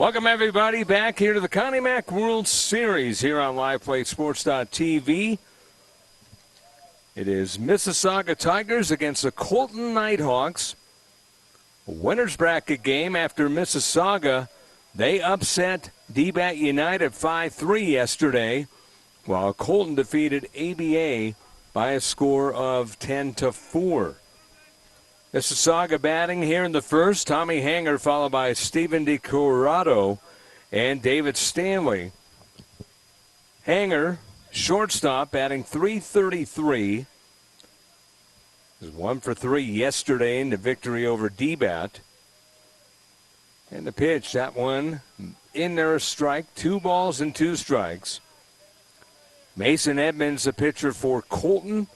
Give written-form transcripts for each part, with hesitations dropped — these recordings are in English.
Welcome, everybody, back here to the Connie Mack World Series here on LivePlay Sports.tv. It is Mississauga Tigers against the Colton Nighthawks. A winner's bracket game after Mississauga. They upset D-Bat United 5-3 yesterday, while Colton defeated ABA by a score of 10-4. Mississauga batting here in the first. Tommy Hanger followed by Steven DiCorrado and David Stanley. Hanger, shortstop, batting .333. Was 1 for 3 yesterday in the victory over D-Bat. And the pitch, that one in there, a strike. 2 balls and 2 strikes. Mason Edmonds, the pitcher for Colton.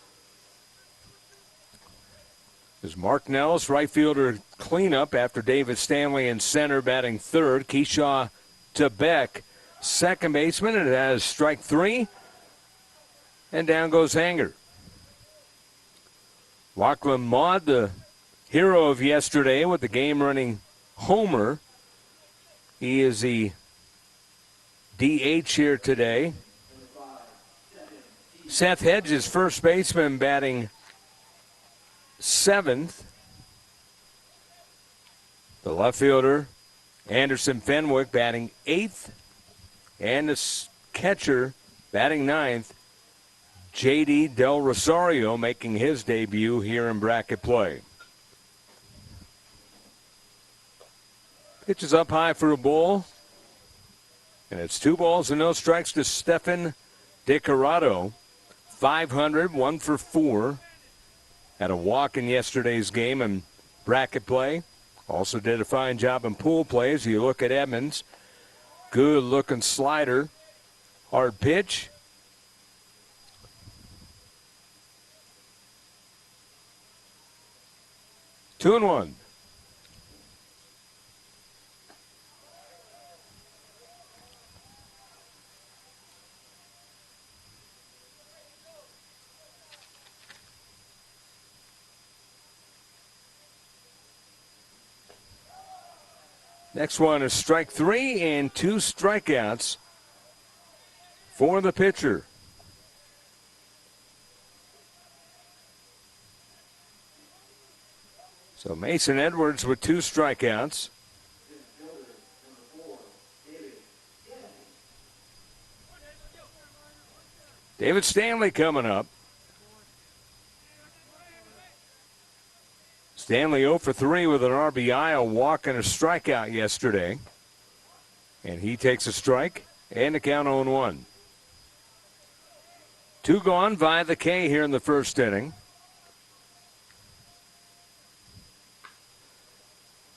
There's Mark Nellis, right fielder cleanup after David Stanley in center batting third. Keyshaw Tebeck, second baseman. It has strike 3. And down goes Hanger. Lachlan Maud, the hero of yesterday with the game-running homer. He is the DH here today. Seth Hedges, first baseman, batting 7th. The left fielder, Anderson Fenwick, batting 8th. And the catcher, batting 9th, J.D. Del Rosario, making his debut here in bracket play. Pitch is up high for a ball. And it's 2 balls and no strikes to Stefan DiCorrado. 500, 1 for 4. Had a walk in yesterday's game in bracket play. Also did a fine job in pool play as you look at Edmonds. Good looking slider. Hard pitch. Two and 1. Next one is strike 3 and 2 strikeouts for the pitcher. So Mason Edwards with 2 strikeouts. David Stanley coming up. Stanley 0 for 3 with an RBI, a walk, and a strikeout yesterday. And he takes a strike, and the count 0-1. 2 gone via the K here in the first inning.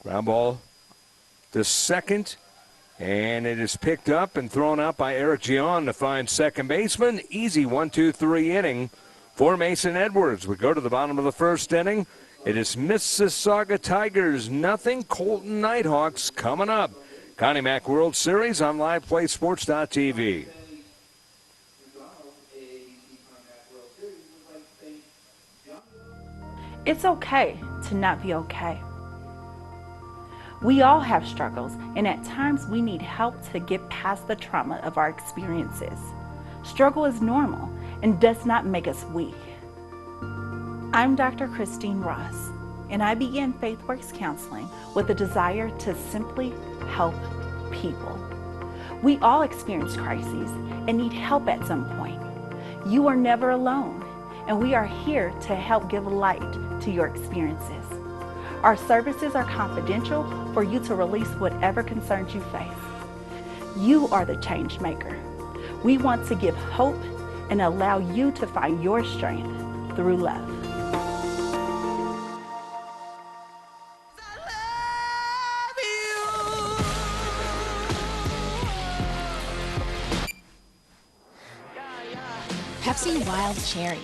Ground ball to second, and it is picked up and thrown out by Eric Gion to find second baseman. Easy 1-2-3 inning for Mason Edwards. We go to the bottom of the first inning. It is Mississauga Tigers 0, Colton Nighthawks coming up. Connie Mack World Series on LivePlaySports.tv. It's okay to not be okay. We all have struggles, and at times we need help to get past the trauma of our experiences. Struggle is normal and does not make us weak. I'm Dr. Christine Ross, and I began FaithWorks Counseling with a desire to simply help people. We all experience crises and need help at some point. You are never alone, and we are here to help give light to your experiences. Our services are confidential for you to release whatever concerns you face. You are the change maker. We want to give hope and allow you to find your strength through love. Pepsi Wild Cherry.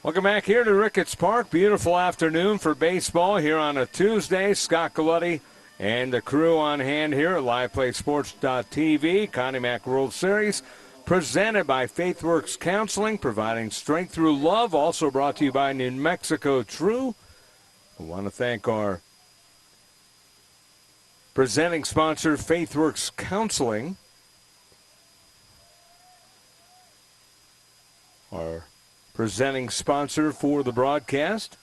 Welcome back here to Ricketts Park. Beautiful afternoon for baseball here on a Tuesday. Scott Galletti and the crew on hand here at LivePlaySports.tv. Connie Mack World Series presented by FaithWorks Counseling, providing strength through love. Also brought to you by New Mexico True. We want to thank our presenting sponsor, FaithWorks Counseling. Our presenting sponsor for the broadcast.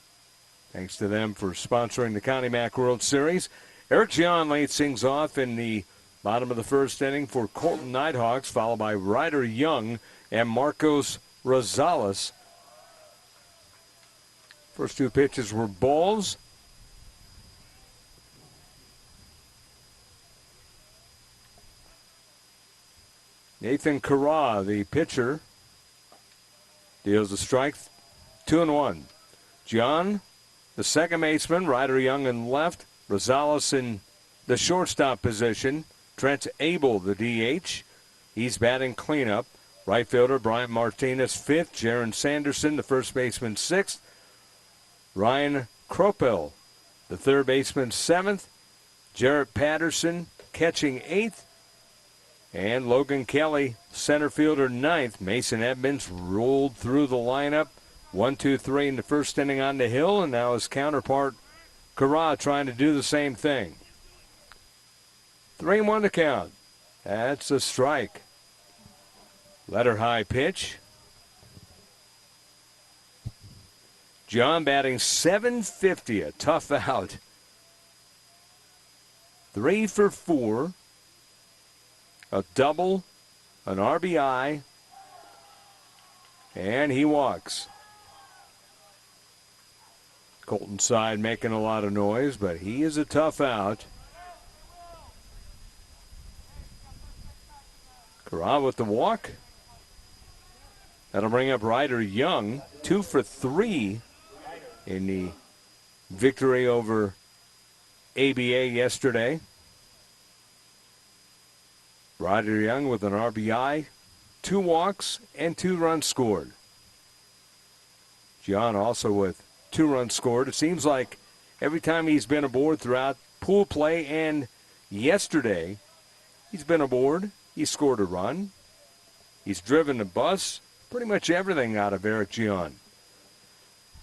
Thanks to them for sponsoring the Connie Mack World Series. Eric John leads things off in the bottom of the first inning for Colton Nighthawks, followed by Ryder Young and Marcos Rosales. First two pitches were balls. Nathan Carra, the pitcher, deals a strike, 2-1. John, the second baseman, Ryder Young in left, Rosales in the shortstop position, Trent Abel, the DH. He's batting cleanup. Right fielder, Brian Martinez, fifth. Jaron Sanderson, the first baseman, sixth. Ryan Kropel, the third baseman, seventh. Jarrett Patterson, catching eighth. And Logan Kelly, center fielder, ninth. Mason Edmonds rolled through the lineup. 1-2-3 in the first inning on the hill, and now his counterpart, Carra, trying to do the same thing. 3-1 to count. That's a strike. Letter high pitch. John batting .750, a tough out. 3 for 4. A double, an RBI, and he walks. Colton side making a lot of noise, but he is a tough out. Carra with the walk. That'll bring up Ryder Young, 2 for 3 in the victory over ABA yesterday. Ryder Young with an RBI, 2 walks, and 2 runs scored. John also with 2 runs scored. It seems like every time he's been aboard throughout pool play and yesterday, he's been aboard. He scored a run. He's driven the bus. Pretty much everything out of Eric Gion.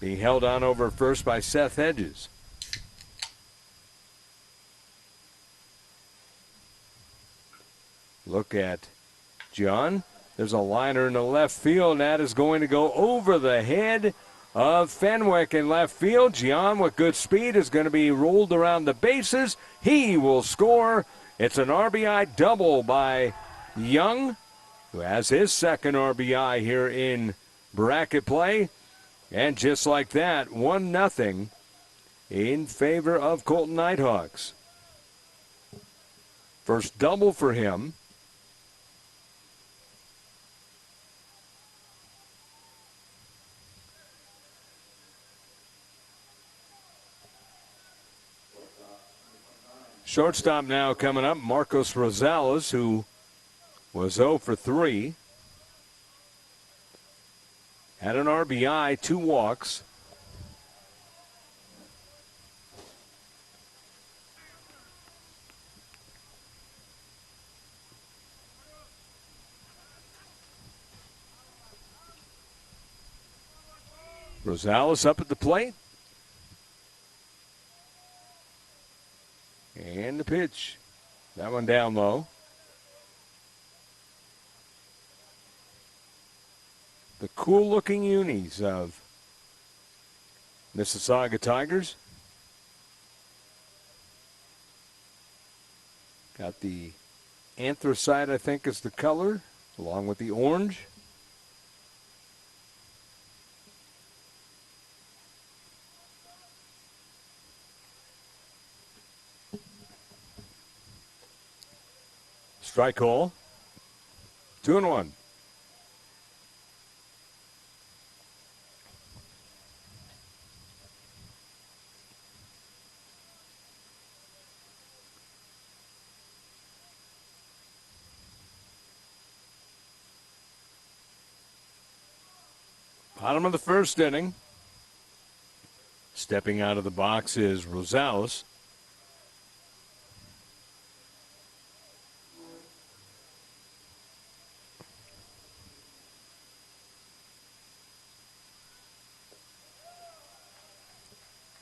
Being held on over first by Seth Hedges. Look at John. There's a liner in the left field. That is going to go over the head of Fenwick in left field. John with good speed is going to be rolled around the bases. He will score. It's an RBI double by Young, who has his second RBI here in bracket play. And just like that, 1-0 in favor of Colton Nighthawks. First double for him. Shortstop now coming up, Marcos Rosales, who was 0 for 3. Had an RBI, 2 walks. Rosales up at the plate. And the pitch. That one down low. The cool-looking unis of Mississauga Tigers. Got the anthracite, I think, is the color, along with the orange. Strike call. 2-1. Bottom of the first inning. Stepping out of the box is Rosales.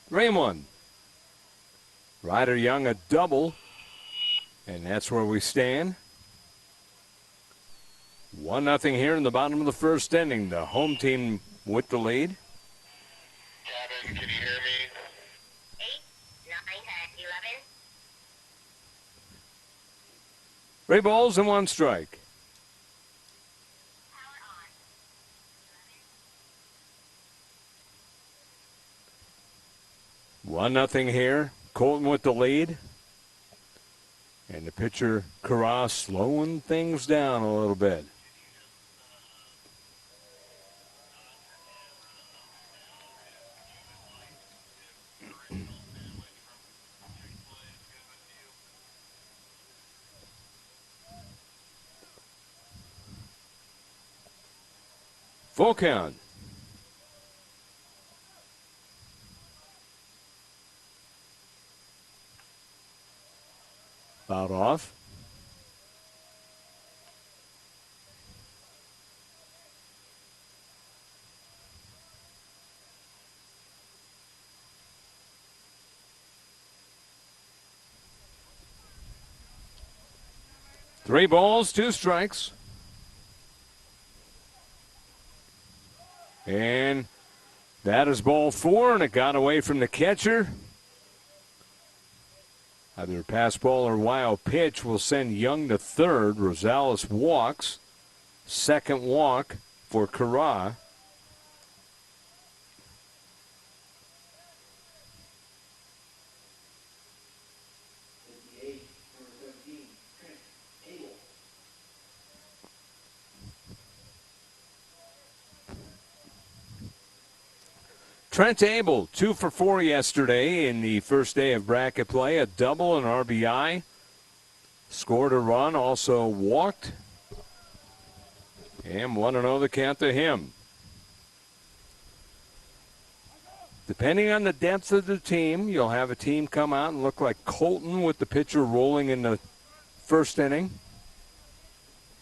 Raymond. Ryder Young a double. And that's where we stand. 1-0 here in the bottom of the first inning. The home team with the lead. Cabin, can you hear me? 8, 9, 10, 11. 3 balls and 1 strike. Power on. 1-0 here. Colton with the lead. And the pitcher, Carra, slowing things down a little bit. Full count. Fouled off. Three balls, 2 strikes. And that is ball 4, and it got away from the catcher. Either a pass ball or wild pitch will send Young to third. Rosales walks. Second walk for Carra. Trent Abel, 2 for 4 yesterday in the first day of bracket play. A double, an RBI. Scored a run, also walked. And 1-0 the count to him. Depending on the depth of the team, you'll have a team come out and look like Colton with the pitcher rolling in the first inning.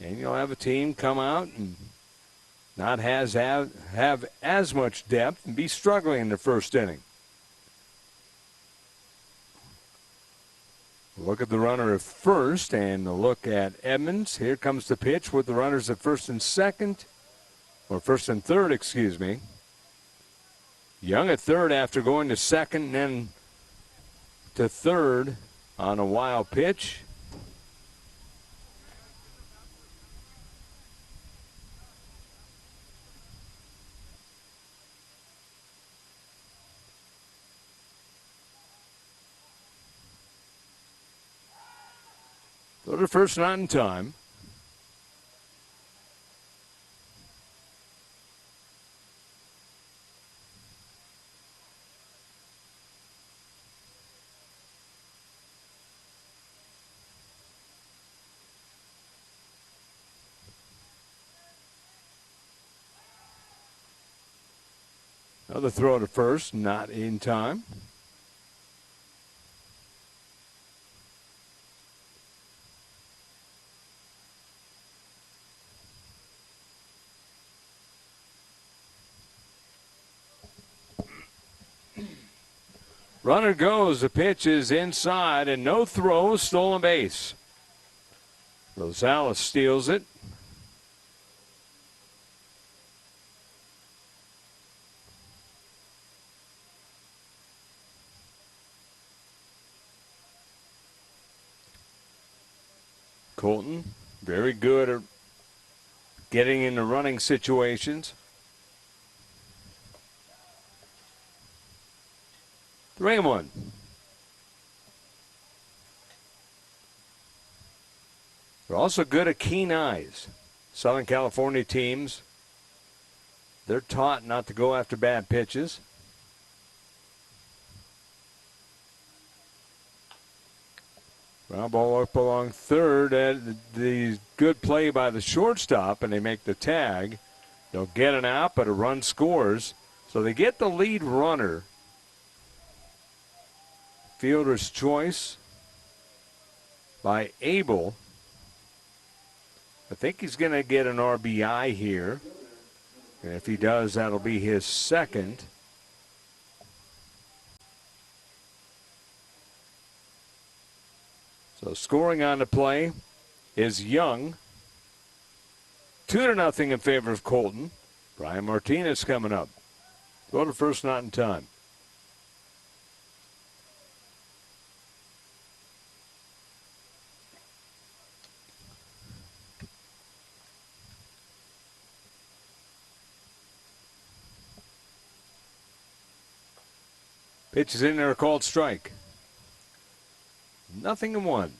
And you'll have a team come out and not have as much depth and be struggling in the first inning. Look at the runner at first and a look at Edmonds. Here comes the pitch with the runners at first and third, excuse me. Young at third after going to second and then to third on a wild pitch. Throw to first, not in time. Another throw to first, not in time. Runner goes, the pitch is inside, and no throw, stolen base. Rosales steals it. Colton, very good at getting into running situations. 3-1. They're also good at keen eyes. Southern California teams, they're taught not to go after bad pitches. Ground ball up along third. The good play by the shortstop, and they make the tag. They'll get an out, but a run scores. So they get the lead runner. Fielder's choice by Abel. I think he's going to get an RBI here. And if he does, that'll be his second. So scoring on the play is Young. 2-0 in favor of Colton. Brian Martinez coming up. Go to first, not in time. Pitches in there, called strike. 0-1.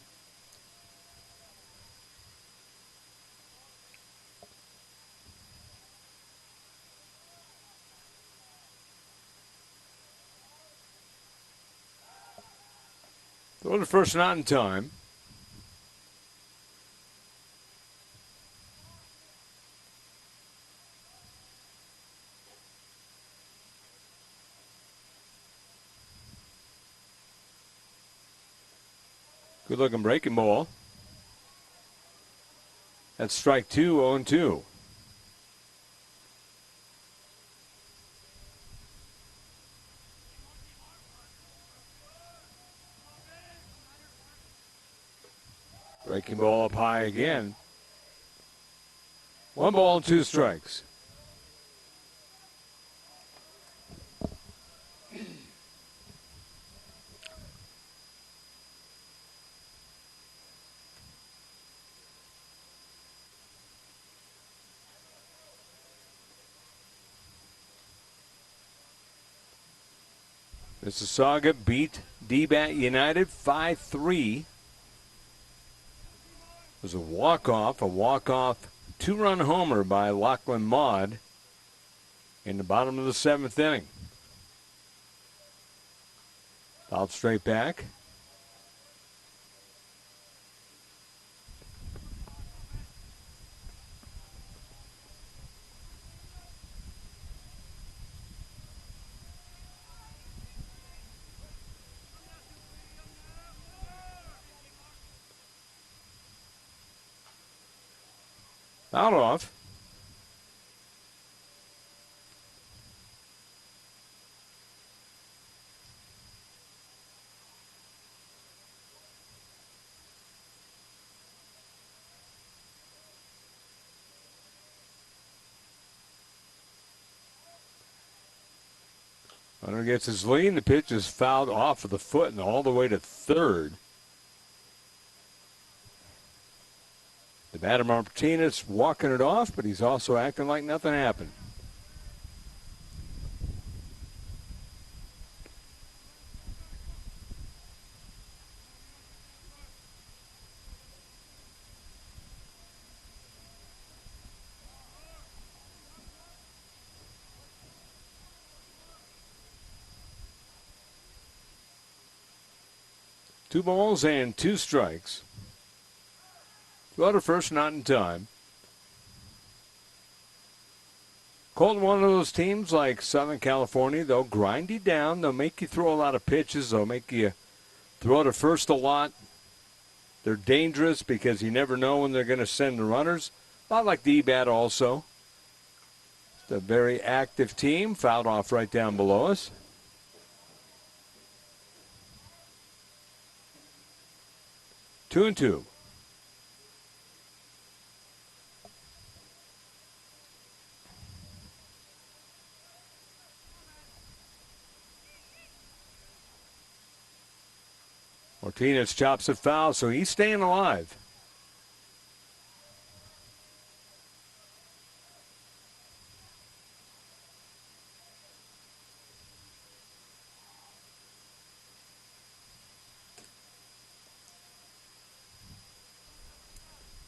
Throw to first, not in time. Good looking breaking ball. That's strike 2, 0-2. Breaking ball up high again. 1 ball and 2 strikes. Mississauga beat D-Bat United 5-3. It was a walk-off 2-run homer by Lachlan Maud in the bottom of the 7th inning. Fouled straight back. Out off. Runner gets his lead. The pitch is fouled off of the foot and all the way to third. The batter Martinez walking it off, but he's also acting like nothing happened. Two balls and 2 strikes. Go to first, not in time. Colton, one of those teams like Southern California, they'll grind you down. They'll make you throw a lot of pitches. They'll make you throw to first a lot. They're dangerous because you never know when they're going to send the runners. A lot like the E-Bat also. It's a very active team. Fouled off right down below us. Two and two. Martinez chops it foul, so he's staying alive.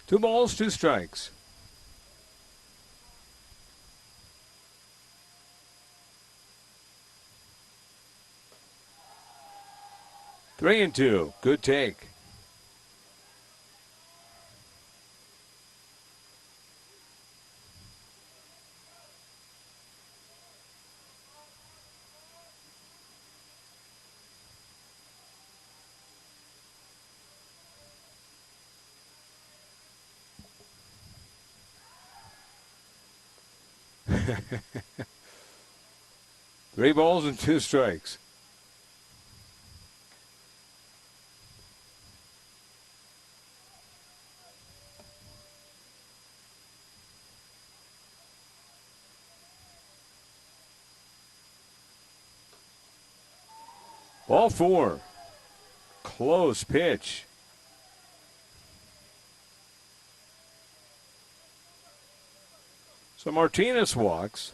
Two balls, 2 strikes. Three and two. Good take. 3 balls and 2 strikes. Ball 4. Close pitch. So Martinez walks.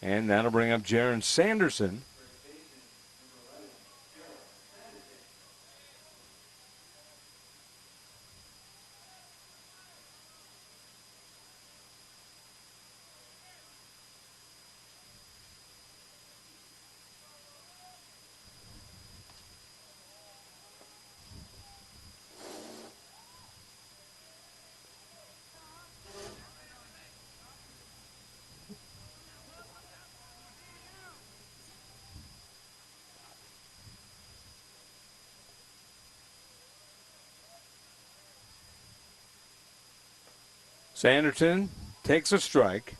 And that'll bring up Jaron Sanderson. Sanderson takes a strike.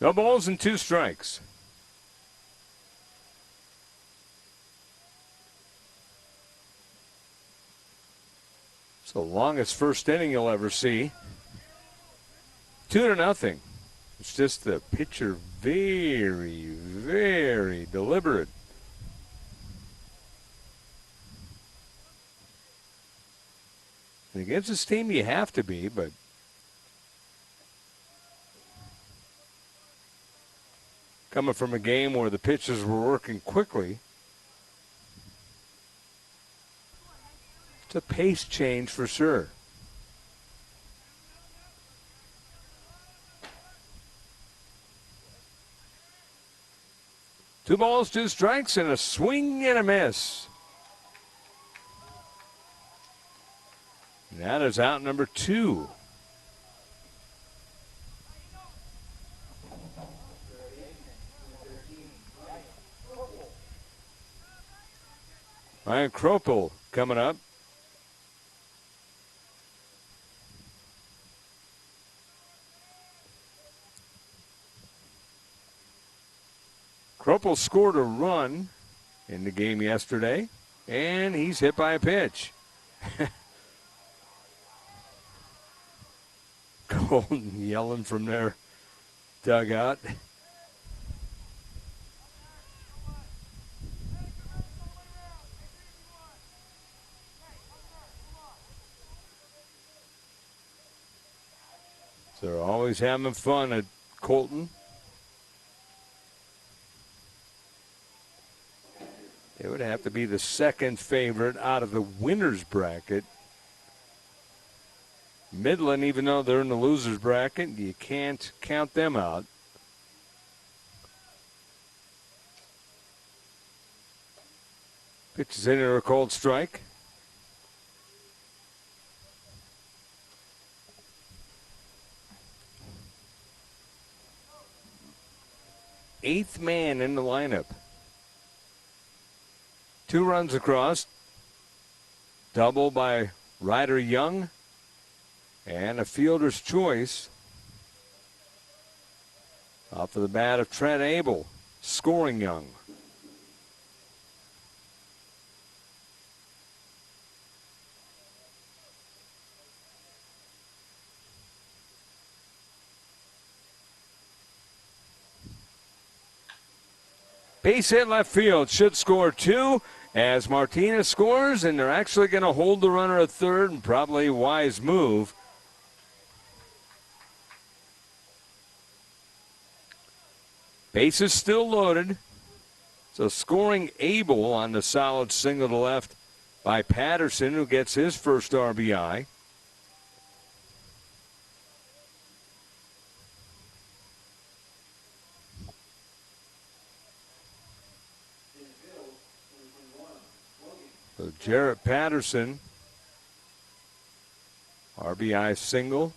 No balls and 2 strikes. It's the longest first inning you'll ever see. 2-0. It's just the pitcher very, very deliberate. And against this team, you have to be, but coming from a game where the pitchers were working quickly, it's a pace change for sure. Two balls, 2 strikes, and a swing and a miss. And that is out number 2. Ryan Kropel coming up. Kropel scored a run in the game yesterday, and he's hit by a pitch. Colton yelling from their dugout. So they're always having fun at Colton. It would have to be the second favorite out of the winner's bracket. Midland, even though they're in the loser's bracket, you can't count them out. Pitches into a cold strike. Eighth man in the lineup. 2 runs across. Double by Ryder Young. And a fielder's choice off of the bat of Trent Abel, scoring Young. Base hit left field, should score 2 as Martinez scores, and they're actually going to hold the runner at third, and probably a wise move. Bases still loaded. So scoring Abel on the solid single to left by Patterson, who gets his first RBI. So Jarrett Patterson, RBI single.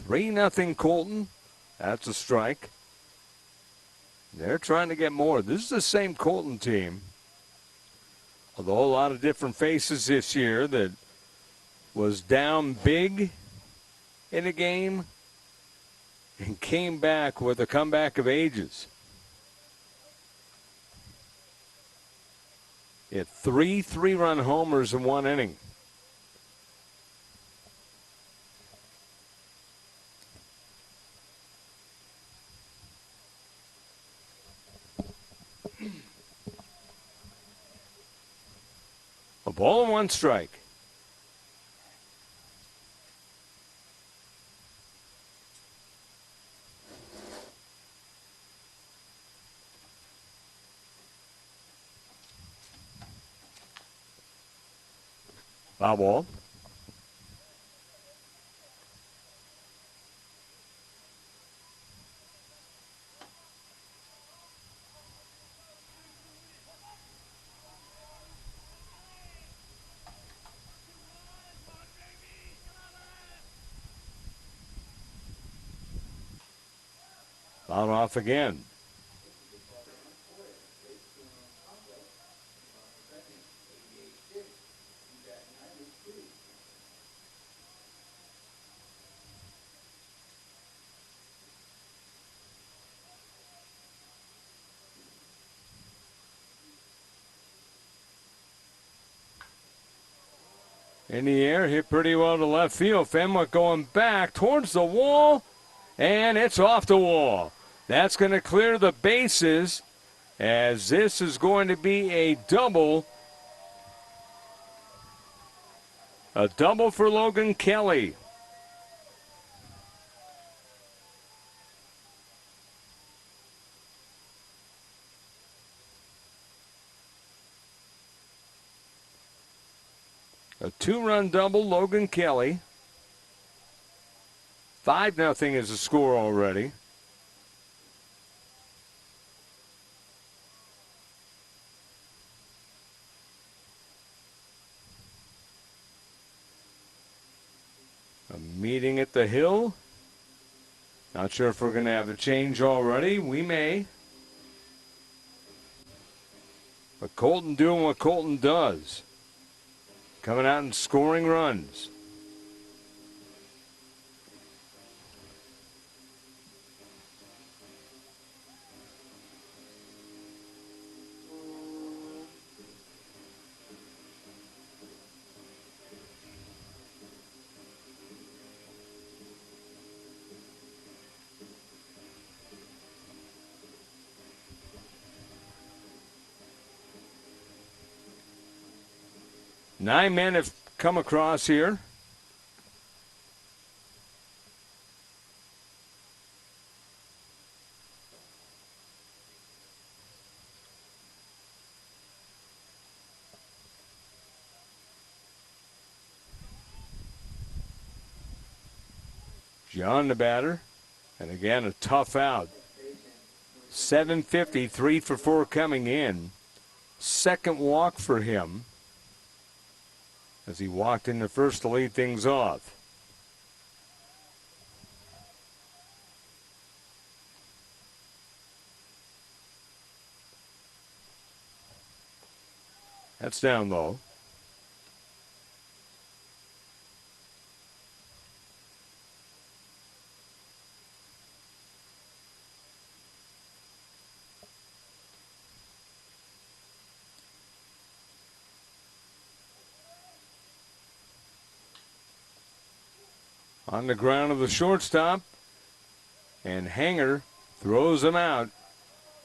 3-0 Colton. That's a strike. They're trying to get more. This is the same Colton team. Although a lot of different faces this year that was down big in a game and came back with a comeback of ages. He had 3 3-run homers in 1 inning. A ball and 1 strike. Foul ball. Fouled off again. In the air, hit pretty well to left field. Fenwick going back towards the wall, and it's off the wall. That's going to clear the bases, as this is going to be a double. A double for Logan Kelly. A 2-run double, Logan Kelly. 5-0 is the score already. A meeting at the Hill. Not sure if we're going to have a change already. We may. But Colton doing what Colton does. Coming out and scoring runs. Nine men have come across here. John the batter. And again, a tough out. 750, 3 for 4 coming in. Second walk for him, as he walked in the first to lead things off. That's down low. On the ground of the shortstop, and Hanger throws him out,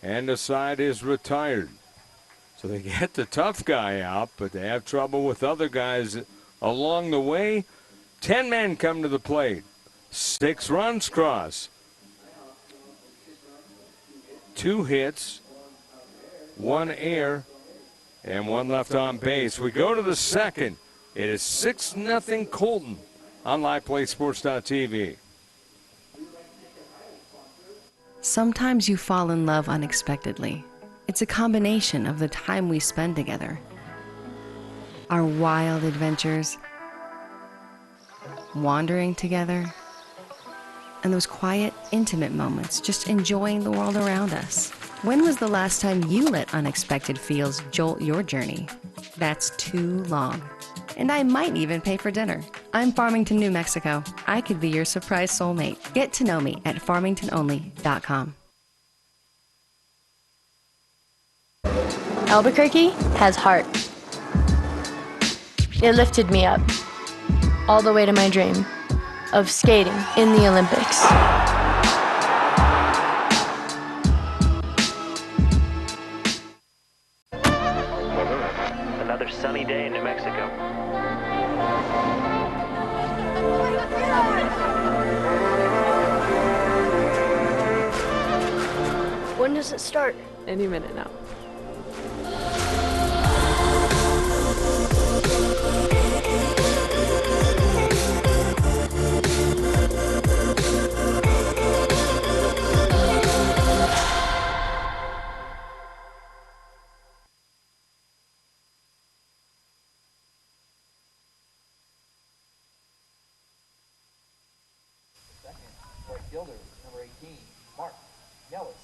and the side is retired. So they get the tough guy out, but they have trouble with other guys along the way. 10 men come to the plate. 6 runs cross. 2 hits, 1 error, and 1 left on base. We go to the second. It is 6-0 Colton on LivePlaySports.tv. Sometimes you fall in love unexpectedly. It's a combination of the time we spend together, our wild adventures, wandering together, and those quiet, intimate moments just enjoying the world around us. When was the last time you let unexpected feels jolt your journey? That's too long. And I might even pay for dinner. I'm Farmington, New Mexico. I could be your surprise soulmate. Get to know me at farmingtononly.com. Albuquerque has heart. It lifted me up, all the way to my dream of skating in the Olympics. Another sunny day in New Mexico. When does it start? Any minute now. Fielder, number 18, Mark Nellis.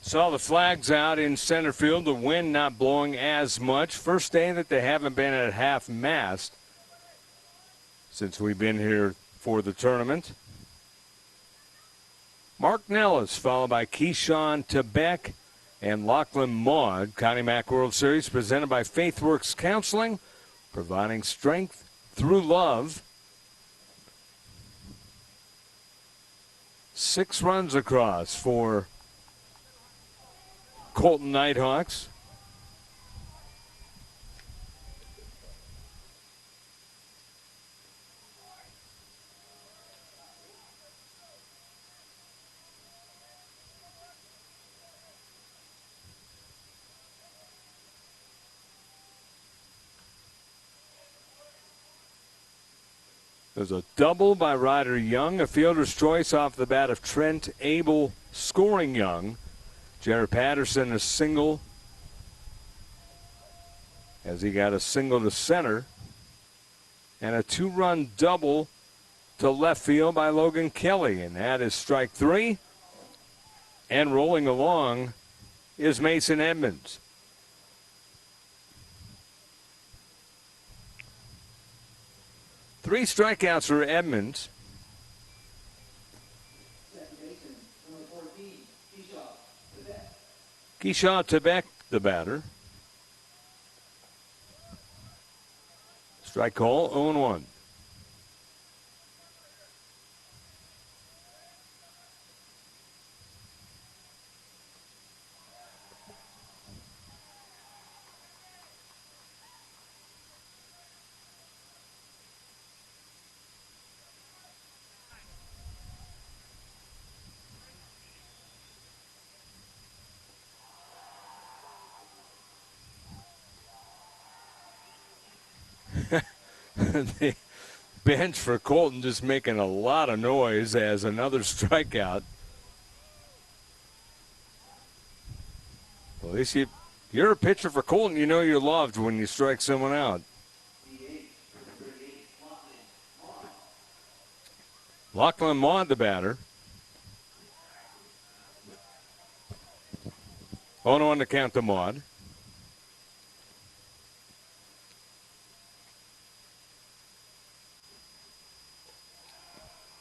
Saw the flags out in center field, the wind not blowing as much. First day that they haven't been at half mast since we've been here for the tournament. Mark Nellis, followed by Keyshawn Tebeck and Lachlan Maud. Connie Mack World Series presented by FaithWorks Counseling, providing strength through love. 6 runs across for Colton Nighthawks. There's a double by Ryder Young, a fielder's choice off the bat of Trent Abel scoring Young. Jared Patterson a single as he got a single to center. And a 2-run double to left field by Logan Kelly. And that is strike 3. And rolling along is Mason Edmonds. Three strikeouts for Edmonds. Keyshawn Tebeck, the batter. Strike call, 0-1. The bench for Colton just making a lot of noise as another strikeout. Well, at least you're a pitcher for Colton. You know you're loved when you strike someone out. Lachlan Maud, the batter. 0-1 to count to Maud.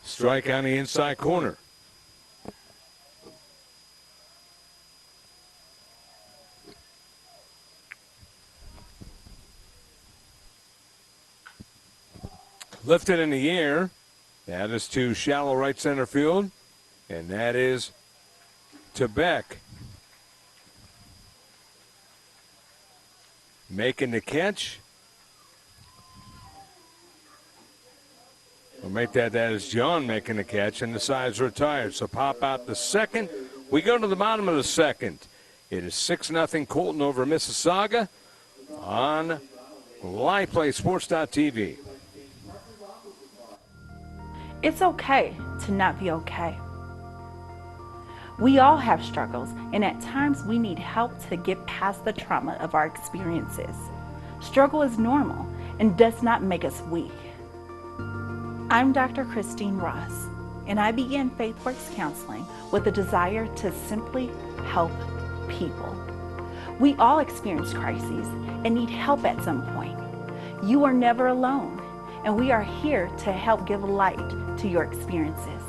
Strike on the inside corner. Lifted in the air. That is to shallow right center field. And that is Tebeck. Making the catch. We'll make that is John making the catch, and the side's retired. So pop out the second. We go to the bottom of the second. It is 6-0 Colton over Mississauga on LivePlay Sports.tv. It's okay to not be okay. We all have struggles, and at times we need help to get past the trauma of our experiences. Struggle is normal, and does not make us weak. I'm Dr. Christine Ross, and I began FaithWorks Counseling with a desire to simply help people. We all experience crises and need help at some point. You are never alone, and we are here to help give light to your experiences.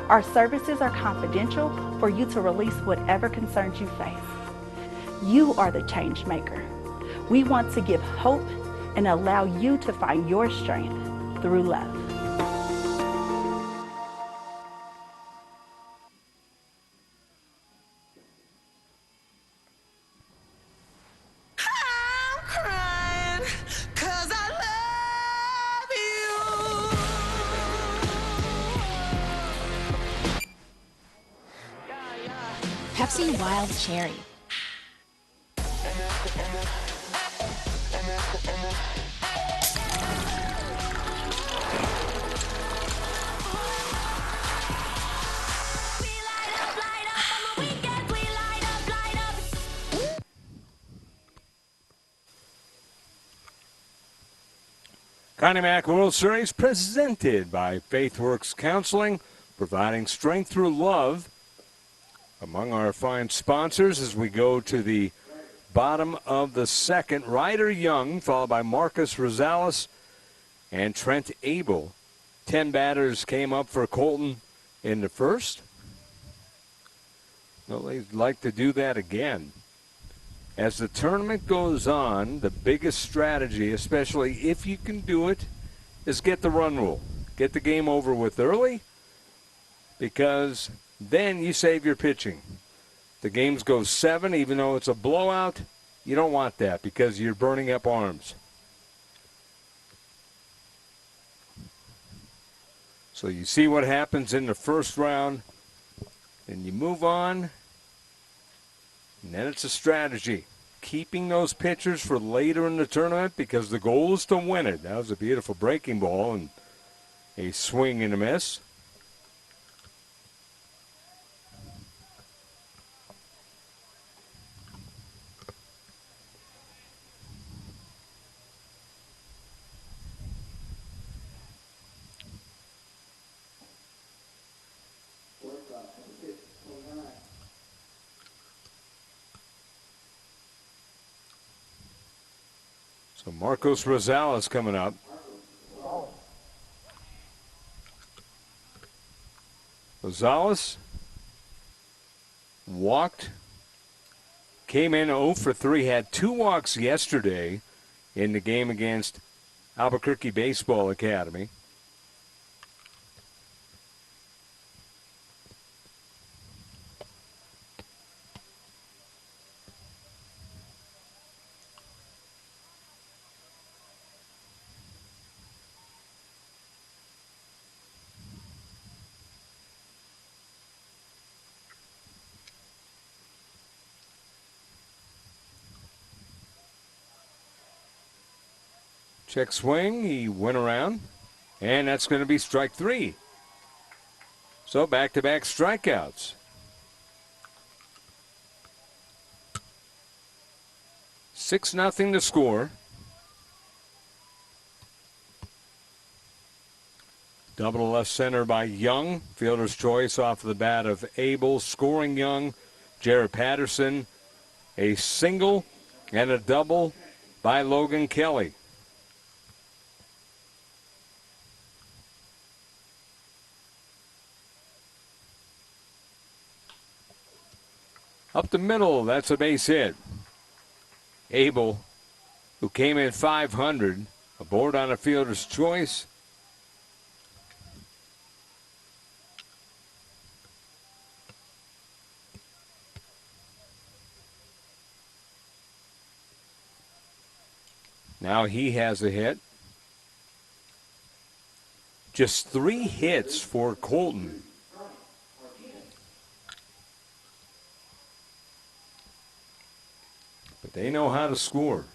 Our services are confidential for you to release whatever concerns you face. You are the change maker. We want to give hope and allow you to find your strength through love. Pepsi Wild Cherry. Connie Mack World Series presented by FaithWorks Counseling, providing strength through love. Among our fine sponsors as we go to the bottom of the second, Ryder Young, followed by Marcus Rosales and Trent Abel. 10 batters came up for Colton in the first. Well, they'd like to do that again. As the tournament goes on, the biggest strategy, especially if you can do it, is get the run rule. Get the game over with early, because then you save your pitching. The games go 7, even though it's a blowout. You don't want that because you're burning up arms. So you see what happens in the first round, and you move on. And then it's a strategy. Keeping those pitchers for later in the tournament because the goal is to win it. That was a beautiful breaking ball and a swing and a miss. So Marcos Rosales coming up. Rosales walked, came in 0 for 3, had 2 walks yesterday in the game against Albuquerque Baseball Academy. Check swing, he went around, and that's going to be strike 3. So back-to-back strikeouts. 6-0 to score. Double to left center by Young. Fielder's choice off the bat of Abel. Scoring Young, Jared Patterson. A single and a double by Logan Kelly. Up the middle, that's a base hit. Abel, who came in 500, aboard on a fielder's choice. Now he has a hit. Just 3 hits for Colton. But they know how to score.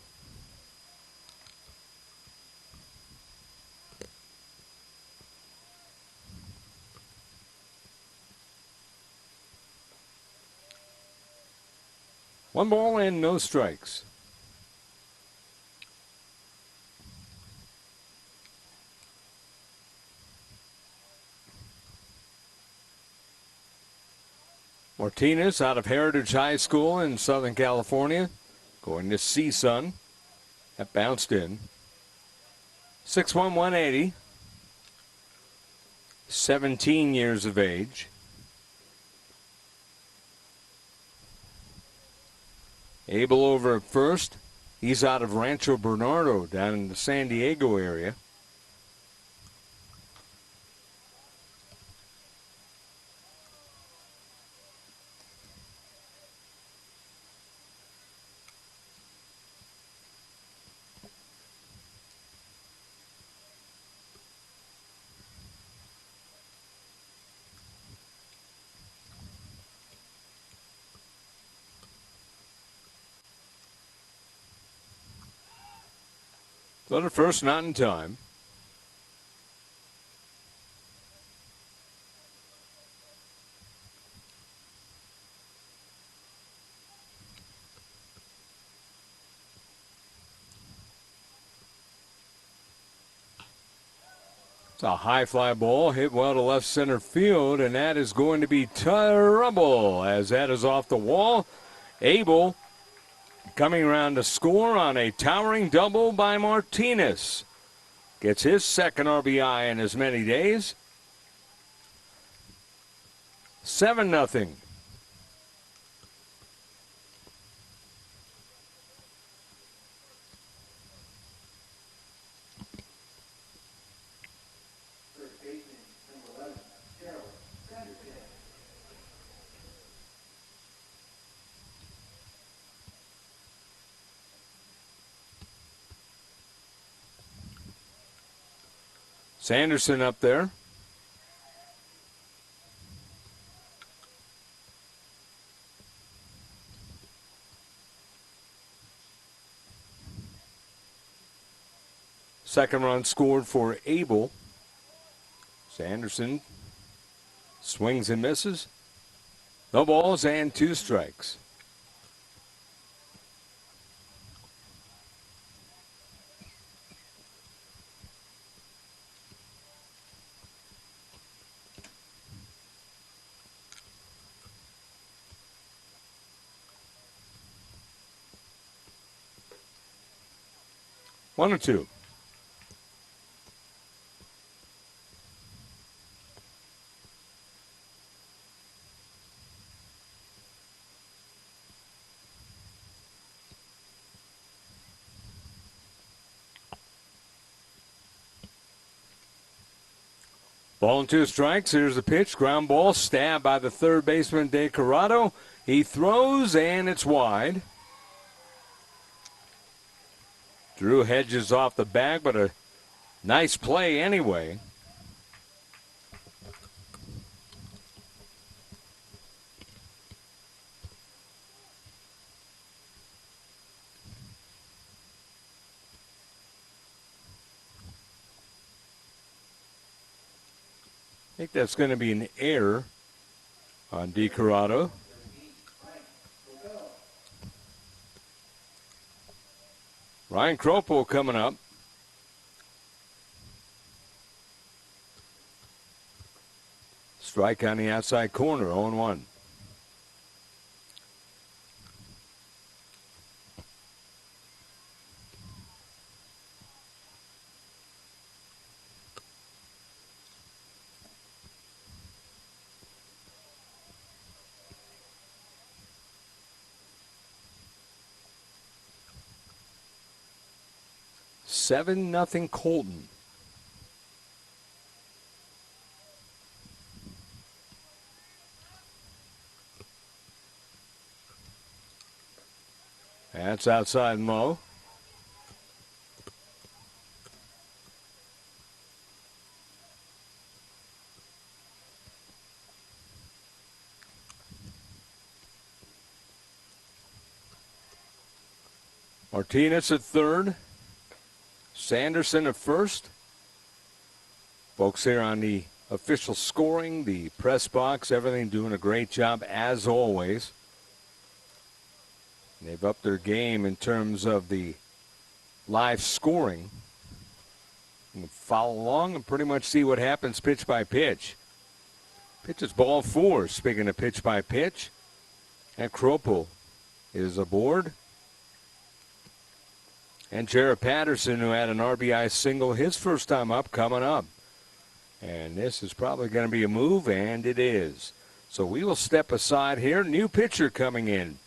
One ball and no strikes. Martinez out of Heritage High School in Southern California, going to CSUN. That bounced in. 6'1", 180. 17 years of age. Abel over at first. He's out of Rancho Bernardo down in the San Diego area. So the first, not in time. It's a high fly ball, hit well to left center field, and that is going to be trouble as that is off the wall. Abel coming around to score on a towering double by Martinez. Gets his second RBI in as many days. 7-0. Sanderson up there. Second run scored for Abel. Sanderson swings and misses. No balls and 2 strikes. One or two. Ball and 2 strikes. Here's the pitch. Ground ball stabbed by the third baseman, De Corrado. He throws, and it's wide. Drew Hedges off the bag, but a nice play anyway. I think that's going to be an error on De Corrado. Ryan Kropo coming up. Strike on the outside corner, 0-1. Seven nothing Colton. That's outside low. Martinez at third. Sanderson at first. Folks here on the official scoring, the press box, everything doing a great job as always. They've upped their game in terms of the live scoring. You can follow along and pretty much see what happens pitch by pitch. Pitch is ball 4. Speaking of pitch by pitch, And Kropel is aboard. And Jared Patterson, who had an RBI single his first time up, coming up. And this is probably going to be a move, and it is. So we will step aside here. New pitcher coming in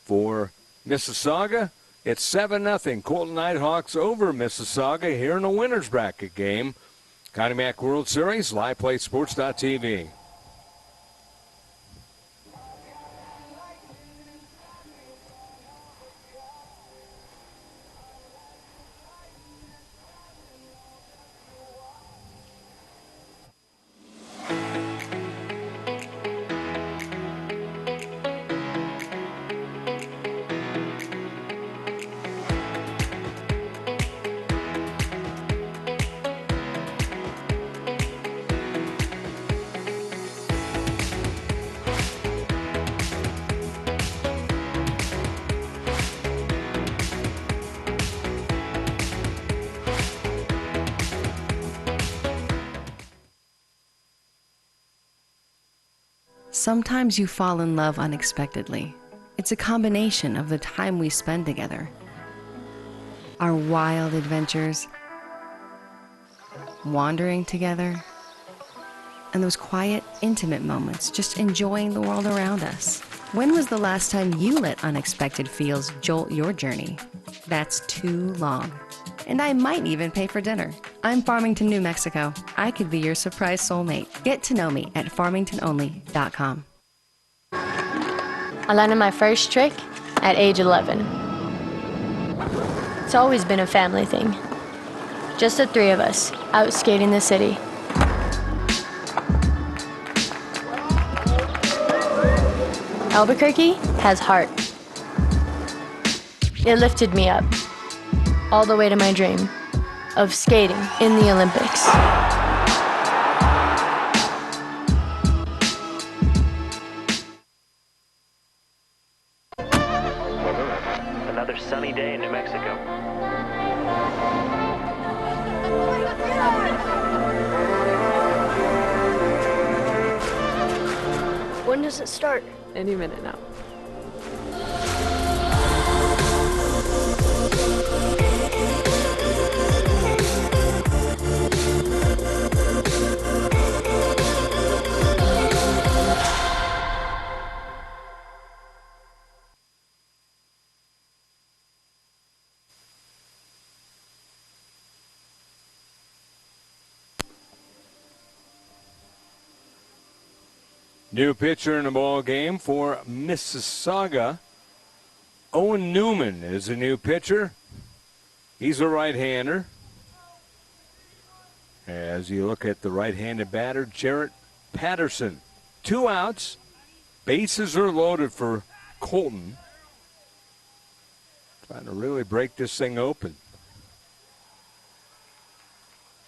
for Mississauga. It's 7-0. Colton Nighthawks over Mississauga here in a winner's bracket game. Connie Mack World Series, LivePlay Sports.tv. Sometimes you fall in love unexpectedly. It's a combination of the time we spend together, our wild adventures, wandering together, and those quiet, intimate moments just enjoying the world around us. When was the last time you let unexpected feels jolt your journey? That's too long. And I might even pay for dinner. I'm Farmington, New Mexico. I could be your surprise soulmate. Get to know me at farmingtononly.com. I landed my first trick at age 11. It's always been a family thing. Just the three of us, out skating the city. Albuquerque has heart. It lifted me up, all the way to my dream of skating in the Olympics. Another sunny day in New Mexico. When does it start? Any minute now. New pitcher in the ball game for Mississauga. Owen Newman is a new pitcher. He's a right-hander. As you look at the right-handed batter, Jarrett Patterson. 2 outs. Bases are loaded for Colton. Trying to really break this thing open.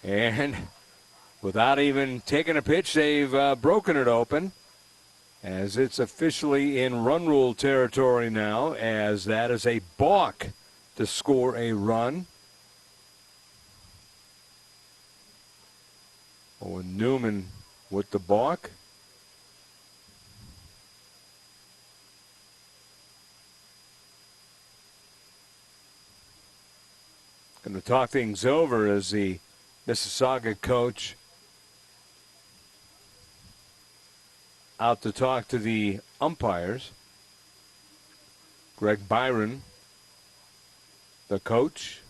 And without even taking a pitch, they've broken it open. As it's officially in run rule territory now, as that is a balk to score a run. Owen Newman with the balk. Going to talk things over as the Mississauga coach out to talk to the umpires. Greg Byron, the coach.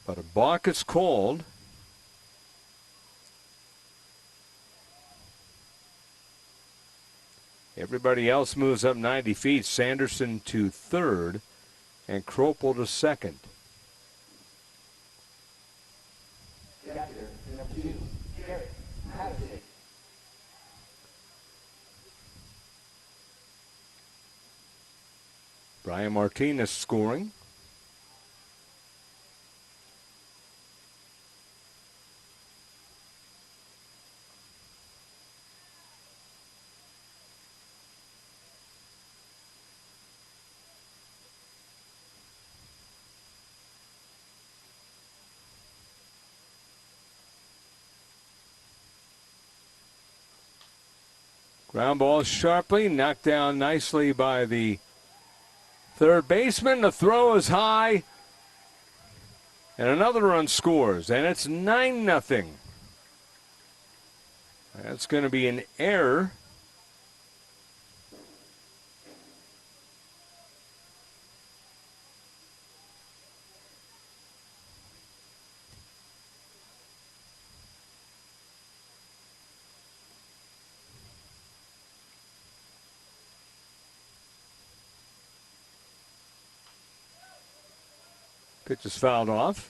But a balk is called. Everybody else moves up 90 feet. Sanderson to third and Kropel to second. Brian Martinez scoring. Ground ball sharply, knocked down nicely by the third baseman. The throw is high. And another run scores, and it's 9-0. That's going to be an error. Pitch is fouled off.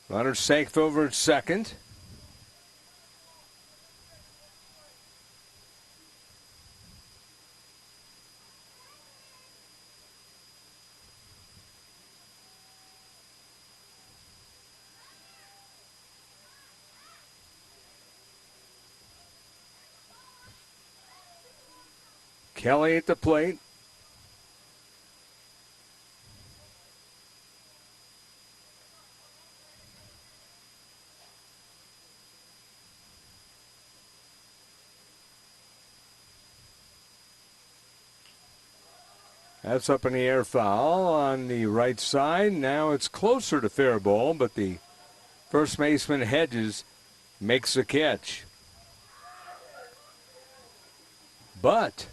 Runner safe over at second. Kelly at the plate. That's up in the air, foul on the right side. Now it's closer to fair ball, but the first baseman Hedges makes a catch. But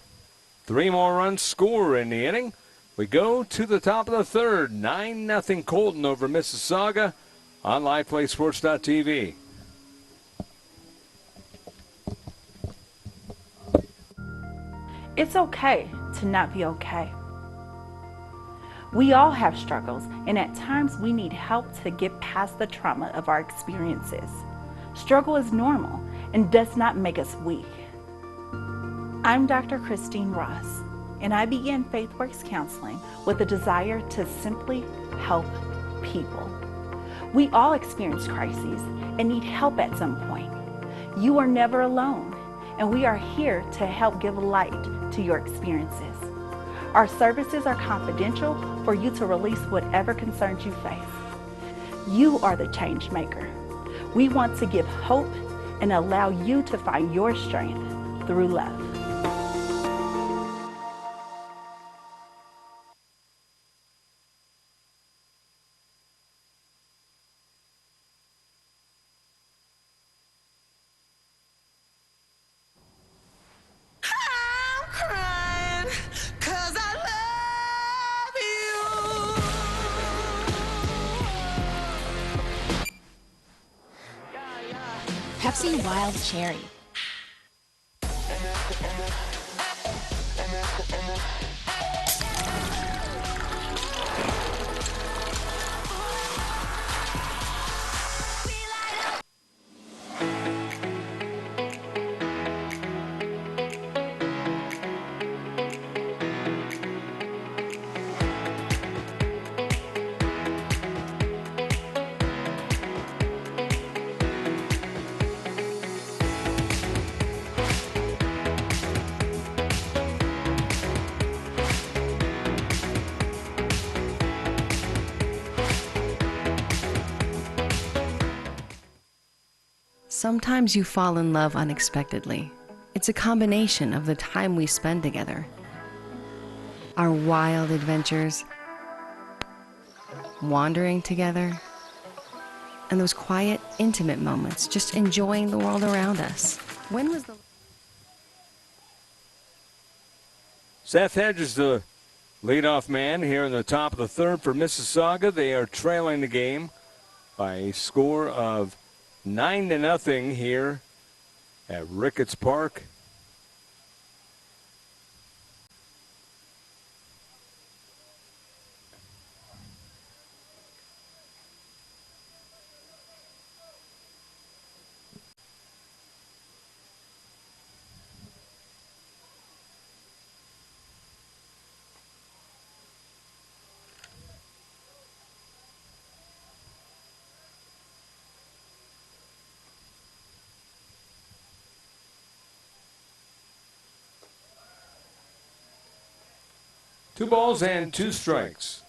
3 more runs score in the inning. We go to the top of the third. 9-0 Colton over Mississauga on LivePlaySports.tv. It's okay to not be okay. We all have struggles, and at times we need help to get past the trauma of our experiences. Struggle is normal and does not make us weak. I'm Dr. Christine Ross, and I began FaithWorks Counseling with a desire to simply help people. We all experience crises and need help at some point. You are never alone, and we are here to help give light to your experiences. Our services are confidential for you to release whatever concerns you face. You are the change maker. We want to give hope and allow you to find your strength through love. Pepsi Wild Cherry. Sometimes you fall in love unexpectedly. It's a combination of the time we spend together, our wild adventures, wandering together, and those quiet, intimate moments, just enjoying the world around us. When was the... Seth Hedges, the leadoff man here in the top of the third for Mississauga. They are trailing the game by a score of 9-0 here at Ricketts Park. 2 balls and 2 strikes.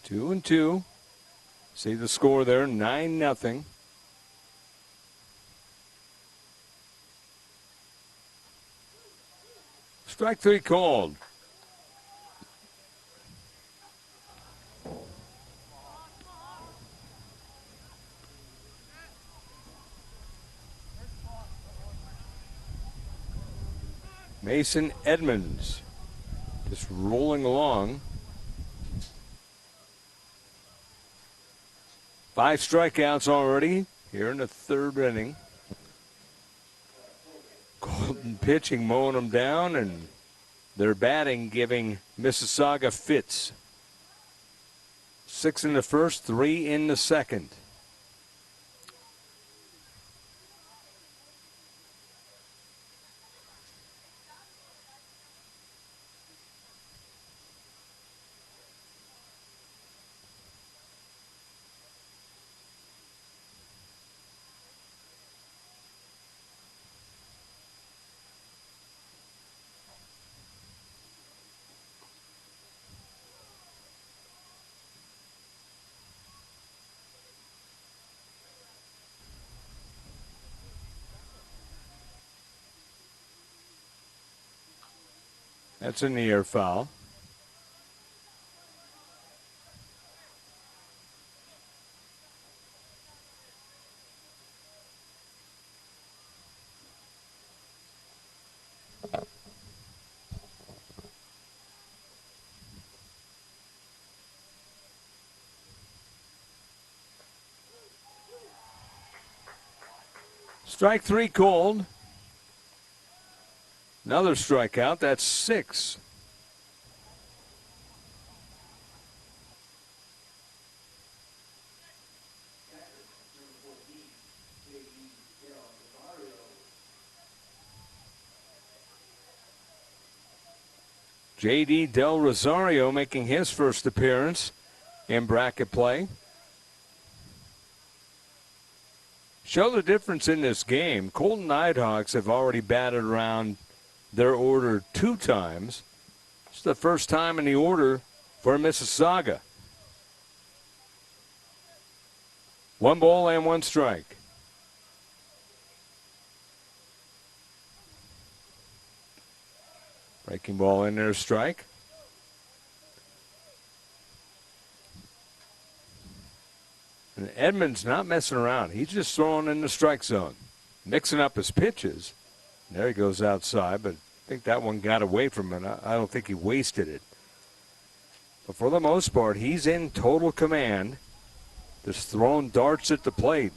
Two and two. See the score there, 9-0. Strike 3 called. Mason Edmonds just rolling along. 5 strikeouts already here in the 3rd inning. Colton pitching, mowing them down, and their batting giving Mississauga fits. 6 in the 1st, 3 in the 2nd. That's in the air foul. Strike 3 called. Another strikeout. That's 6. J.D. Del Rosario making his first appearance in bracket play. Show the difference in this game. Colton Nighthawks have already batted around their order 2 times. It's the first time in the order for Mississauga. 1 ball and 1 strike. Breaking ball in there, strike. And Edmonds not messing around. He's just throwing in the strike zone, mixing up his pitches. There he goes outside, but I think that one got away from him. I don't think he wasted it. But for the most part, he's in total command, just throwing darts at the plate.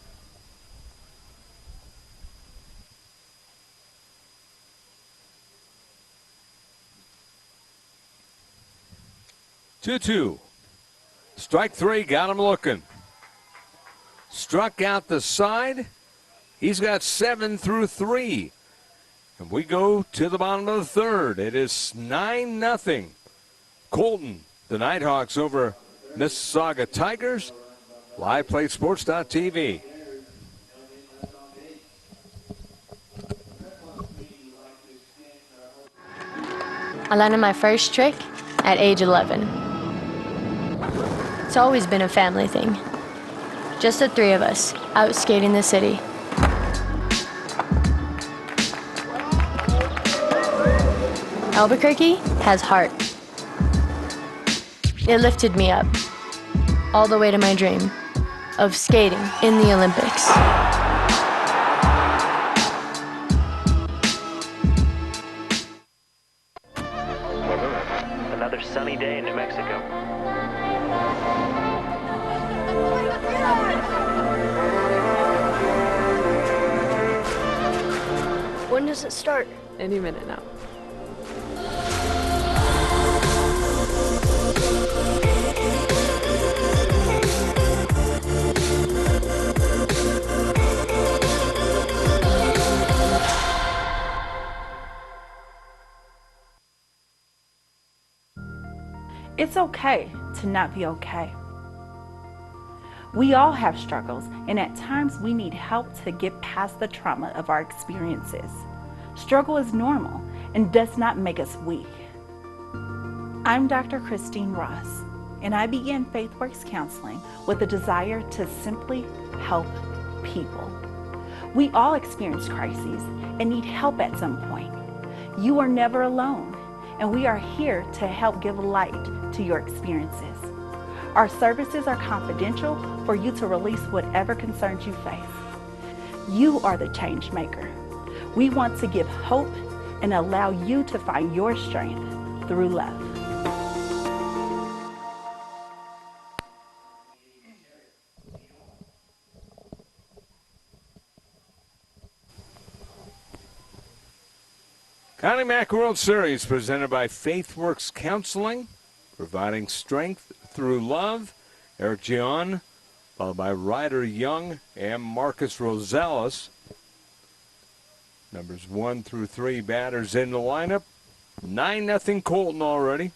Two. Strike 3, got him looking. Struck out the side. He's got 7 through 3. And we go to the bottom of the 3rd. It is 9-0. Colton, the Nighthawks over Mississauga Tigers. LivePlaySports.tv. I landed my first trick at age 11. It's always been a family thing. Just the 3 of us, out skating the city. Albuquerque has heart. It lifted me up, all the way to my dream of skating in the Olympics. Another sunny day in New Mexico. When does it start? Any minute now. It's okay to not be okay. We all have struggles, and at times we need help to get past the trauma of our experiences. Struggle is normal and does not make us weak. I'm Dr. Christine Ross, and I began FaithWorks Counseling with a desire to simply help people. We all experience crises and need help at some point. You are never alone, and we are here to help give light to your experiences. Our services are confidential for you to release whatever concerns you face. You are the change maker. We want to give hope and allow you to find your strength through love. Connie Mack World Series presented by FaithWorks Counseling, providing strength through love. Eric Gion, followed by Ryder Young and Marcus Rosales. Numbers 1 through 3 batters in the lineup. 9-0 Colton already.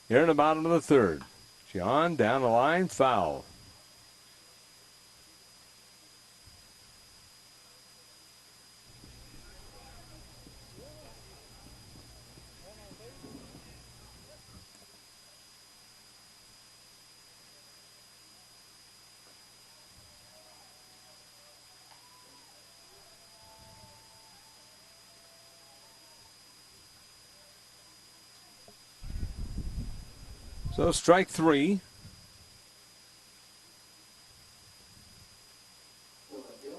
Here in the bottom of the third. Gion down the line, foul. So strike 3.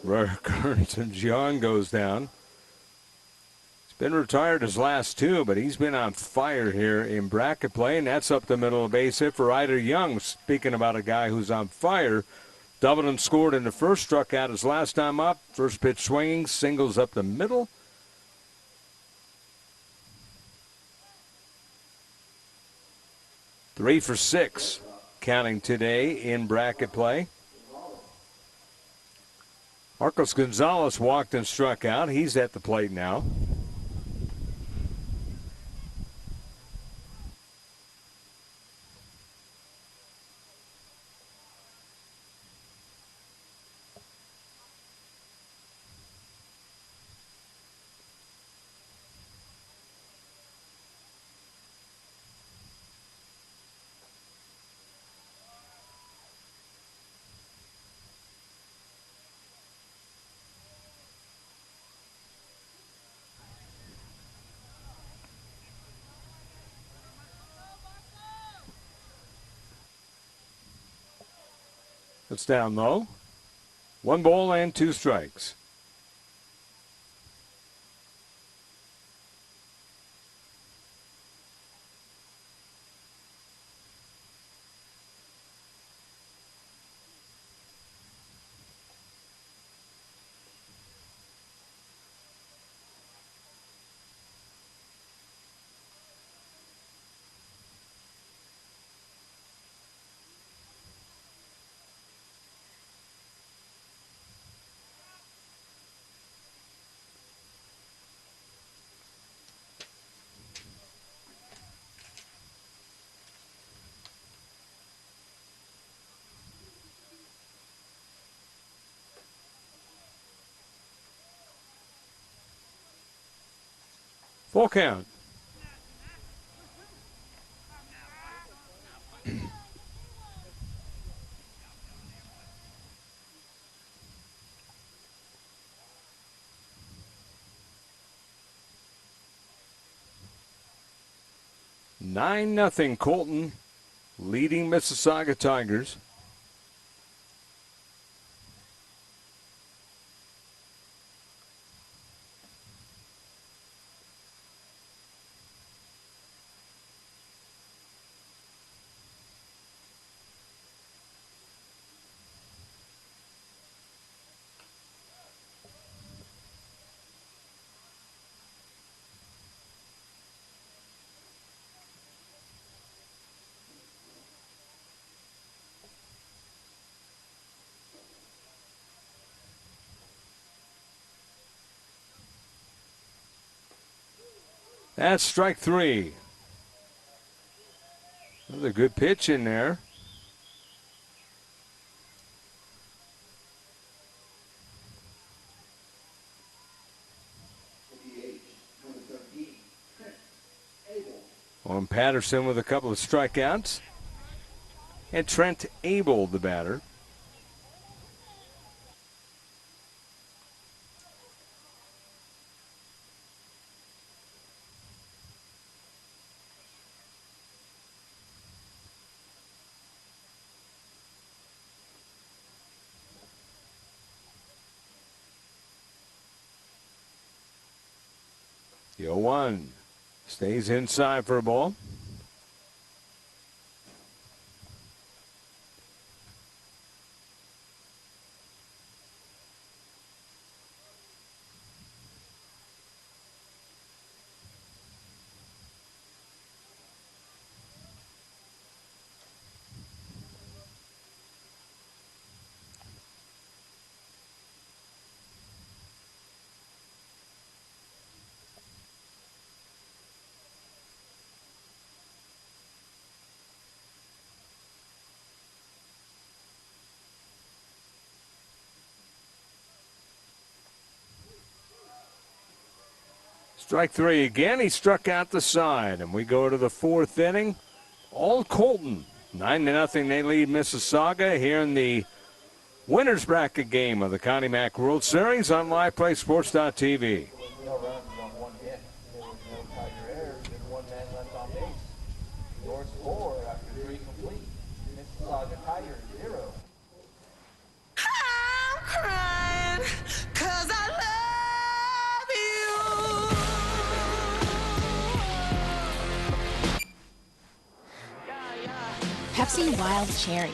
Ryder Kearns and Gion goes down. He's been retired his last 2, but he's been on fire here in bracket play, and that's up the middle of the base hit for Ryder Young. Speaking about a guy who's on fire, doubled and scored in the first, struck out his last time up. First pitch swinging, singles up the middle. Three for 6, counting today in bracket play. Marcos Gonzalez walked and struck out. He's at the plate now. It's down low. 1 ball and 2 strikes. Full count. Nine nothing Colton leading Mississauga Tigers. That's strike 3. Another good pitch in there. On Patterson with a couple of strikeouts. And Trent Abel, the batter. The 0-1 stays inside for a ball. Strike three again. He struck out the side. And we go to the fourth inning. All Colton. 9-0. They lead Mississauga here in the winner's bracket game of the Connie Mack World Series on LivePlaySports.tv. There was no runs on one hit. There was no Tiger errors. There's one man left on base. Your score after 3 complete. Mississauga Tigers 0. I'm crying 'cause I love Pepsi Wild Cherry.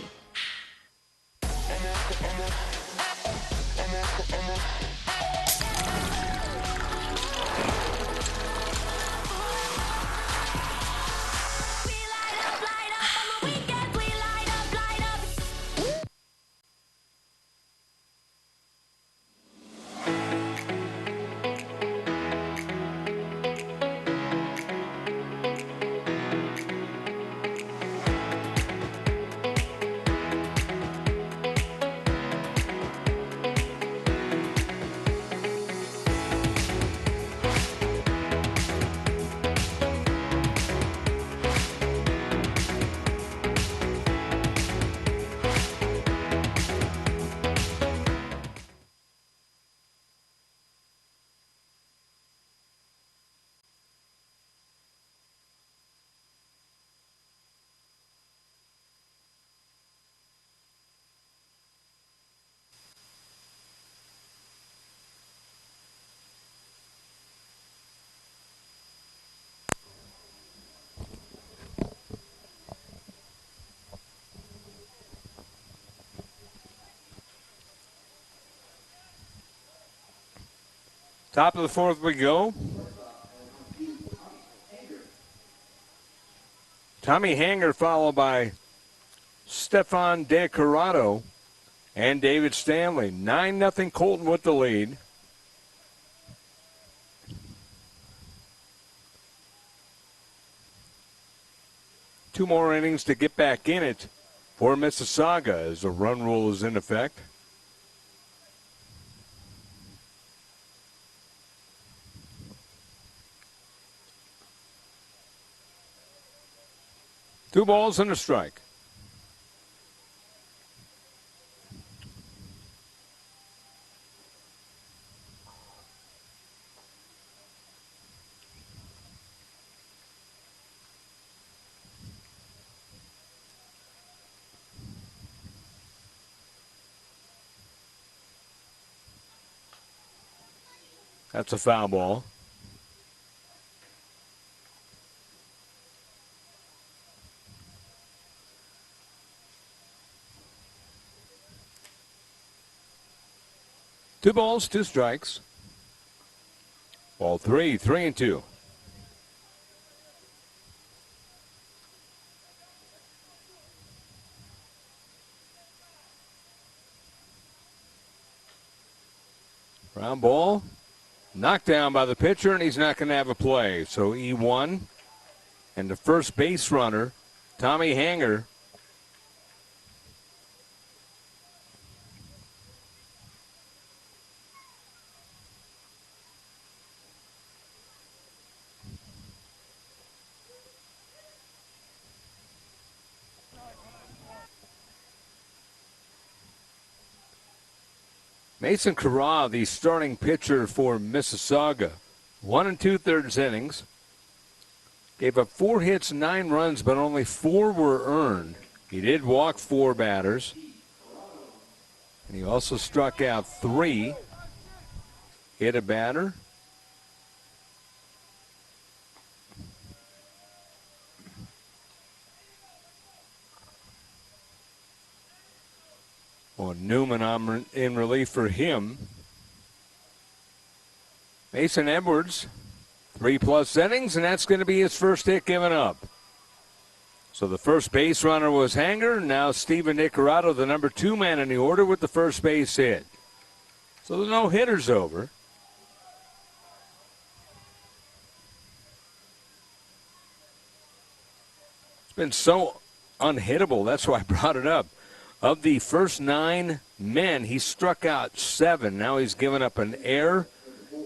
Top of the fourth we go. Tommy Hanger followed by Stefan De Corrado and David Stanley. 9-0 Colton with the lead. Two more innings to get back in it for Mississauga as the run rule is in effect. Two balls and a strike. That's a foul ball. Two balls, two strikes. Ball three, 3-2. Ground ball, knocked down by the pitcher, and he's not going to have a play. So E1 and the first base runner Tommy Hanger. Mason Corral, the starting pitcher for Mississauga. 1 2/3 innings. Gave up 4 hits, 9 runs, but only 4 were earned. He did walk 4 batters. And he also struck out 3. Hit a batter. Well, Newman in relief for him. Mason Edwards, 3+ innings, and that's going to be his first hit given up. So the first base runner was Hanger. Now Steven Nicarado, the number 2 man in the order, with the first base hit. So the no-hitter's over. It's been so unhittable. That's why I brought it up. Of the first 9 men, he struck out 7. Now he's given up an error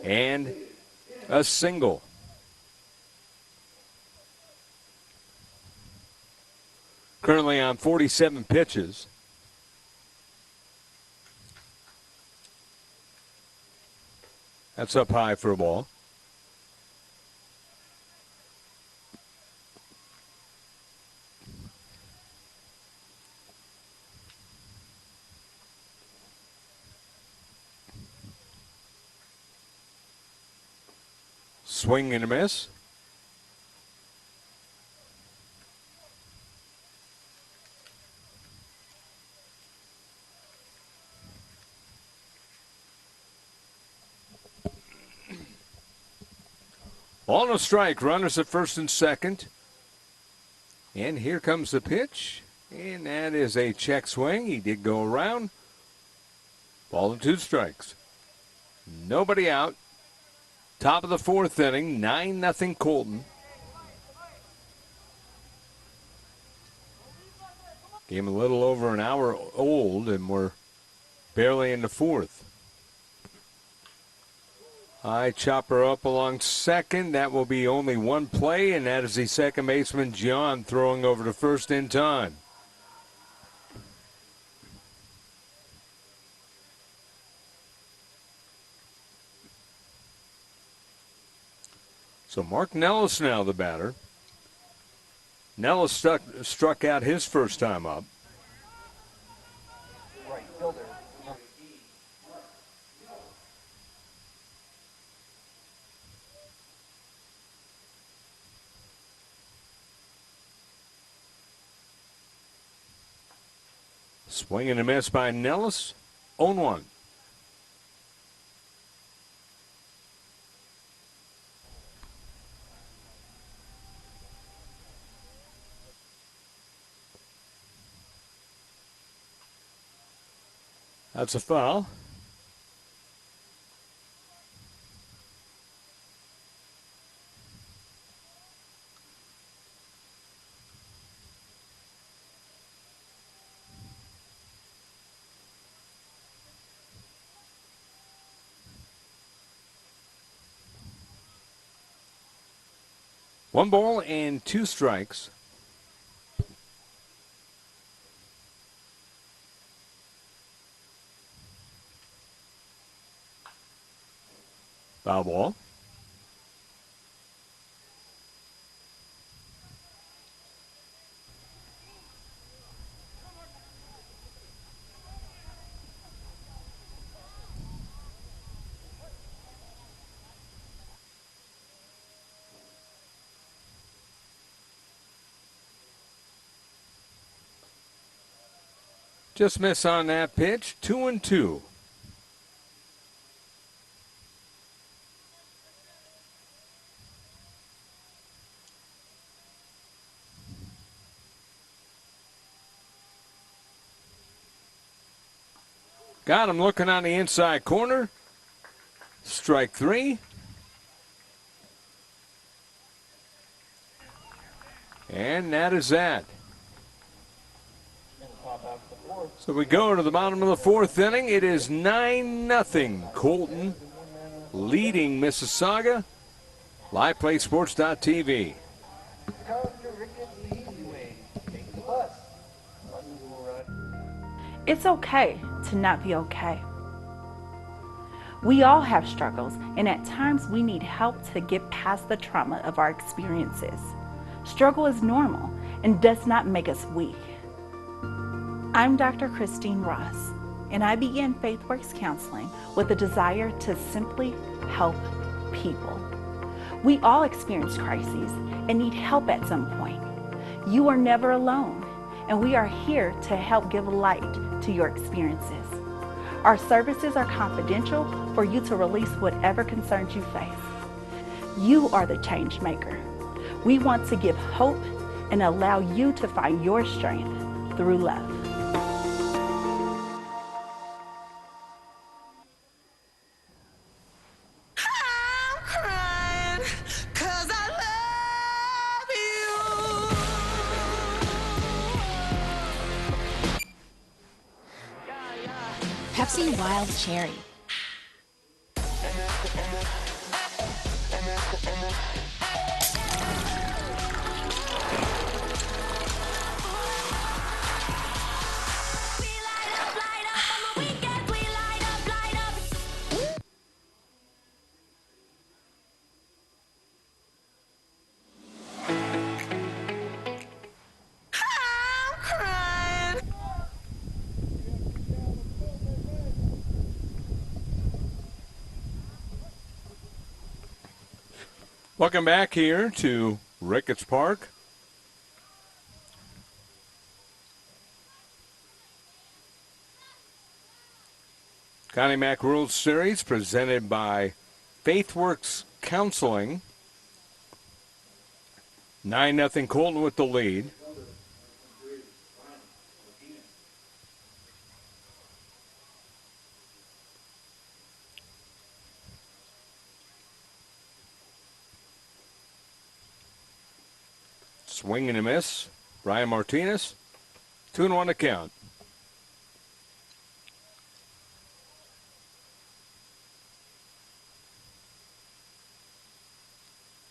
and a single. Currently on 47 pitches. That's up high for a ball. Swing and a miss. Ball and a strike. Runners at first and second. And here comes the pitch. And that is a check swing. He did go around. Ball and 2 strikes. Nobody out. Top of the 4th inning, 9-0 Colton. Game a little over an hour old, and we're barely in the 4th. High chopper up along second. That will be only one play, and that is the second baseman, John, throwing over to first in time. So Mark Nellis now the batter. Nellis struck out his first time up. Right fielder. Swing and a miss by Nellis. 0-1. That's a foul. One ball and 2 strikes. Foul ball. Just miss on that pitch. 2-2. Got him looking on the inside corner. Strike 3. And that is that. top of the fourth. So we go to the bottom of the fourth inning. It is 9-0. Colton leading Mississauga. LivePlaySports.tv. Come to Ricketts the easy way. Take the bus. Buses will run. It's okay to not be okay. We all have struggles, and at times we need help to get past the trauma of our experiences. Struggle is normal and does not make us weak. I'm Dr. Christine Ross, and I began FaithWorks Counseling with a desire to simply help people. We all experience crises and need help at some point. You are never alone, and we are here to help give light to your experiences. Our services are confidential for you to release whatever concerns you face. You are the change maker. We want to give hope and allow you to find your strength through love. I'm crying 'cause I love you. Pepsi Wild Cherry. I'm crying. Welcome back here to Ricketts Park. Connie Mack World Series presented by FaithWorks Counseling. 9-0 Colton with the lead. Swing and a miss. Brian Martinez. 2-1 to count.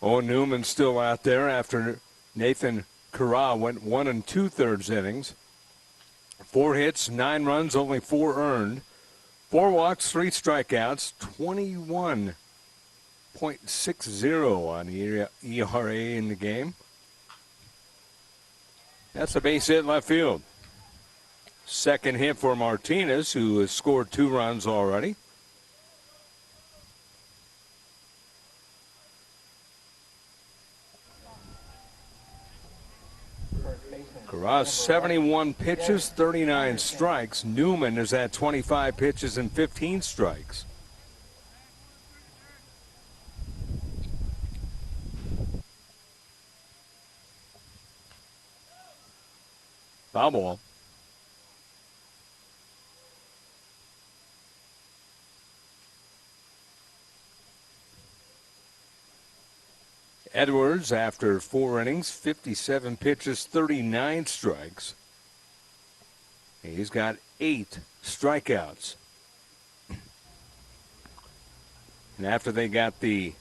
Owen Newman still out there after Nathan Carra went 1 2/3 innings. 4 hits, 9 runs, only 4 earned. 4 walks, 3 strikeouts, 21.60 on the ERA in the game. That's a base hit left field. Second hit for Martinez, who has scored 2 runs already. Carras 71 pitches, 39 strikes. Newman is at 25 pitches and 15 strikes. Foul ball. Edwards, after 4 innings, 57 pitches, 39 strikes. He's got 8 strikeouts. And after they got the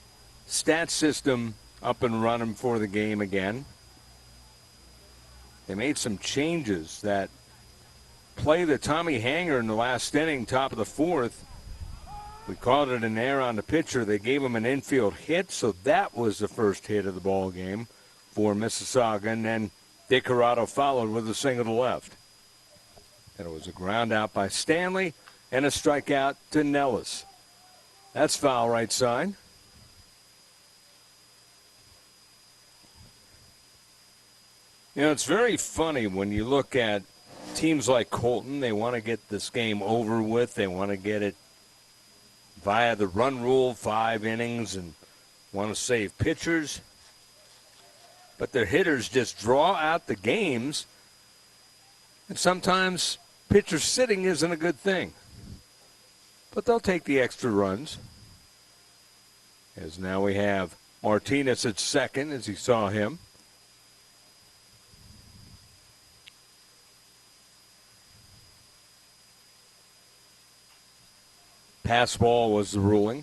stat system up and running for the game again, they made some changes. That play that Tommy Hanger in the last inning, top of the 4th, we called it an error on the pitcher. They gave him an infield hit, so that was the first hit of the ball game for Mississauga. And then Dick Corrado followed with a single to left. And it was a ground out by Stanley and a strikeout to Nellis. That's foul right side. You know, it's very funny when you look at teams like Colton. They want to get this game over with. They want to get it via the run rule, 5 innings, and want to save pitchers. But their hitters just draw out the games. And sometimes pitcher sitting isn't a good thing. But they'll take the extra runs. As now we have Martinez at second, as you saw him. Pass ball was the ruling.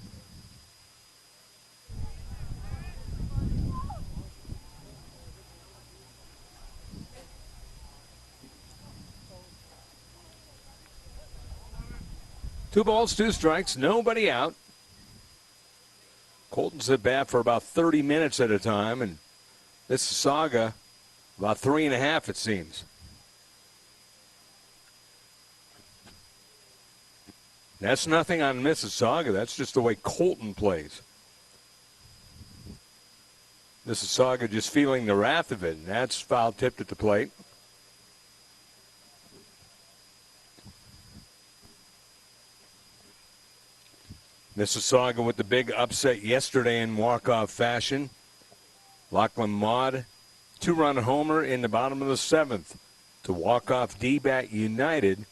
Two balls, two strikes, nobody out. Colton's at bat for about 30 minutes at a time, and Mississauga about 3.5, it seems. That's nothing on Mississauga. That's just the way Colton plays. Mississauga just feeling the wrath of it, and that's foul tipped at the plate. Mississauga with the big upset yesterday in walk-off fashion. Lachlan Maud, 2-run homer in the bottom of the 7th to walk off D-Bat United.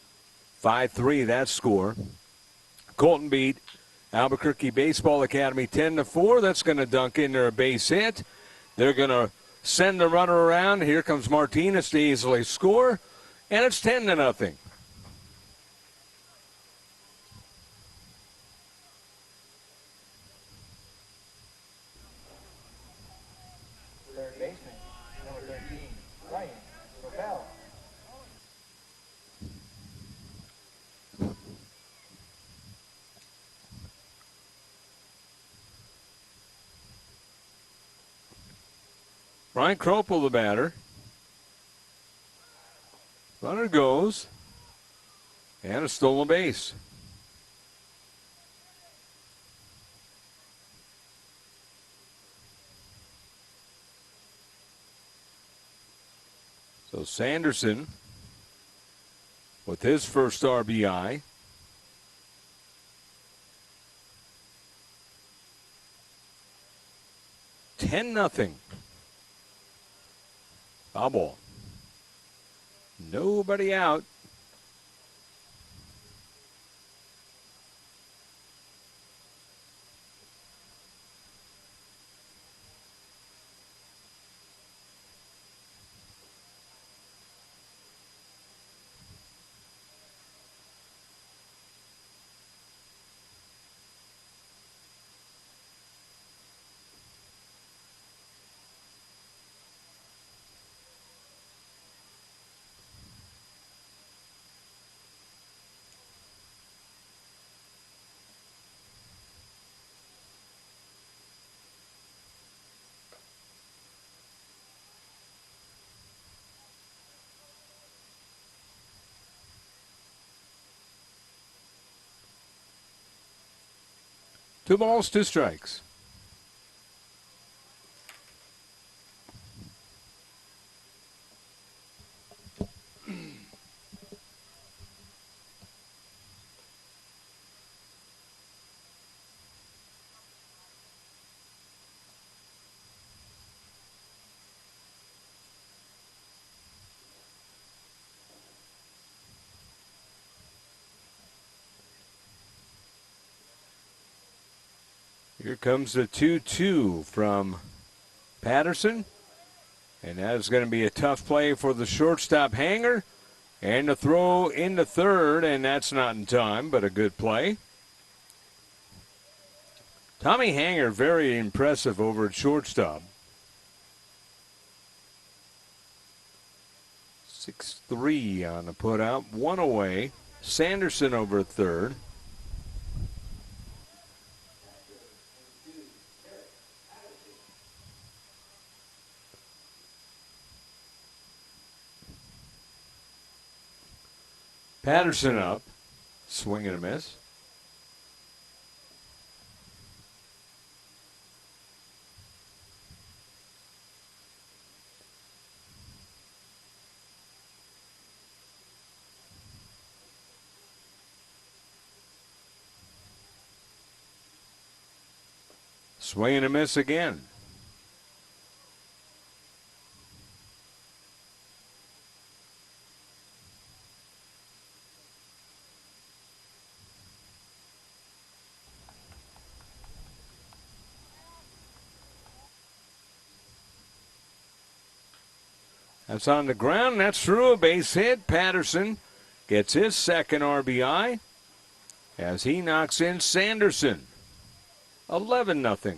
5-3 that score. Colton beat Albuquerque Baseball Academy 10-4. That's going to dunk in there a base hit. They're going to send the runner around. Here comes Martinez to easily score, and it's 10-0. Third baseman, number 13, Ryan Propel. Ryan Kropel, the batter. Runner goes, and a stolen base. So Sanderson with his first RBI. $10-0. Foul ball. Nobody out. Two balls, two strikes. Here comes the 2-2 from Patterson. And that is going to be a tough play for the shortstop Hanger. And the throw into third, and that's not in time, but a good play. Tommy Hanger, very impressive over at shortstop. 6-3 on the putout, one away. Sanderson over at third. Patterson up, swing and a miss. Swing and a miss again. That's on the ground. That's through a base hit. Patterson gets his second RBI. as he knocks in Sanderson. 11-0.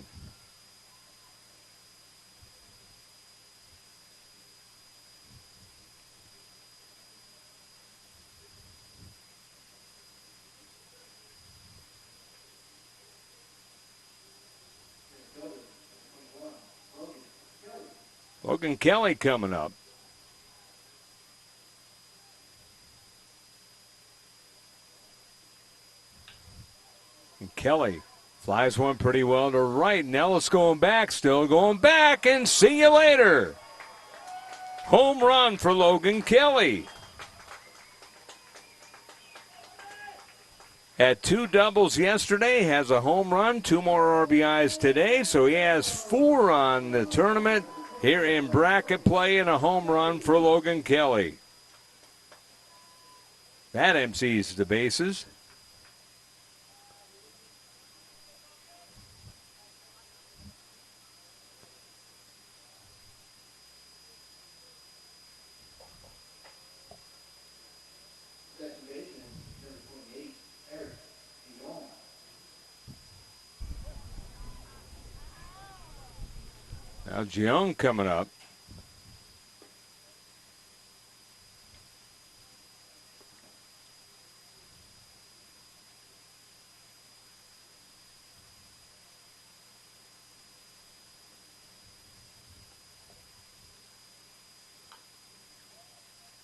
Logan Kelly coming up. And Kelly flies one pretty well to right. Nellis going back, still going back, and see you later. Home run for Logan Kelly. Had 2 doubles yesterday, has a home run, 2 more RBIs today, so he has 4 on the tournament here in bracket play, and a home run for Logan Kelly. That empties the bases. Now Gion coming up.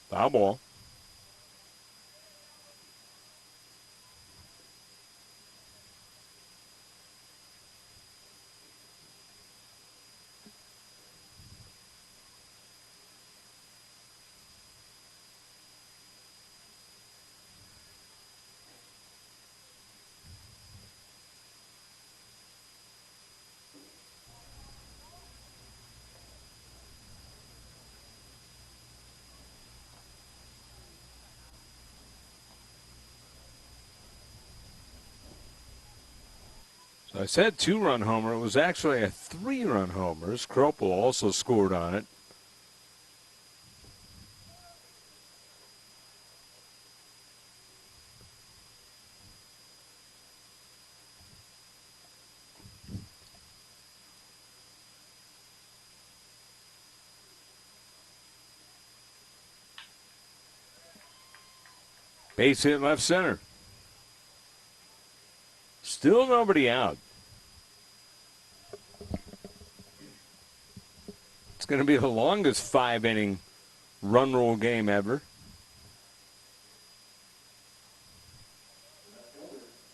Foul ball. So I said 2-run homer. It was actually a 3-run homer. Skropel also scored on it. Base hit left center. Still nobody out. It's going to be the longest 5-inning run rule game ever.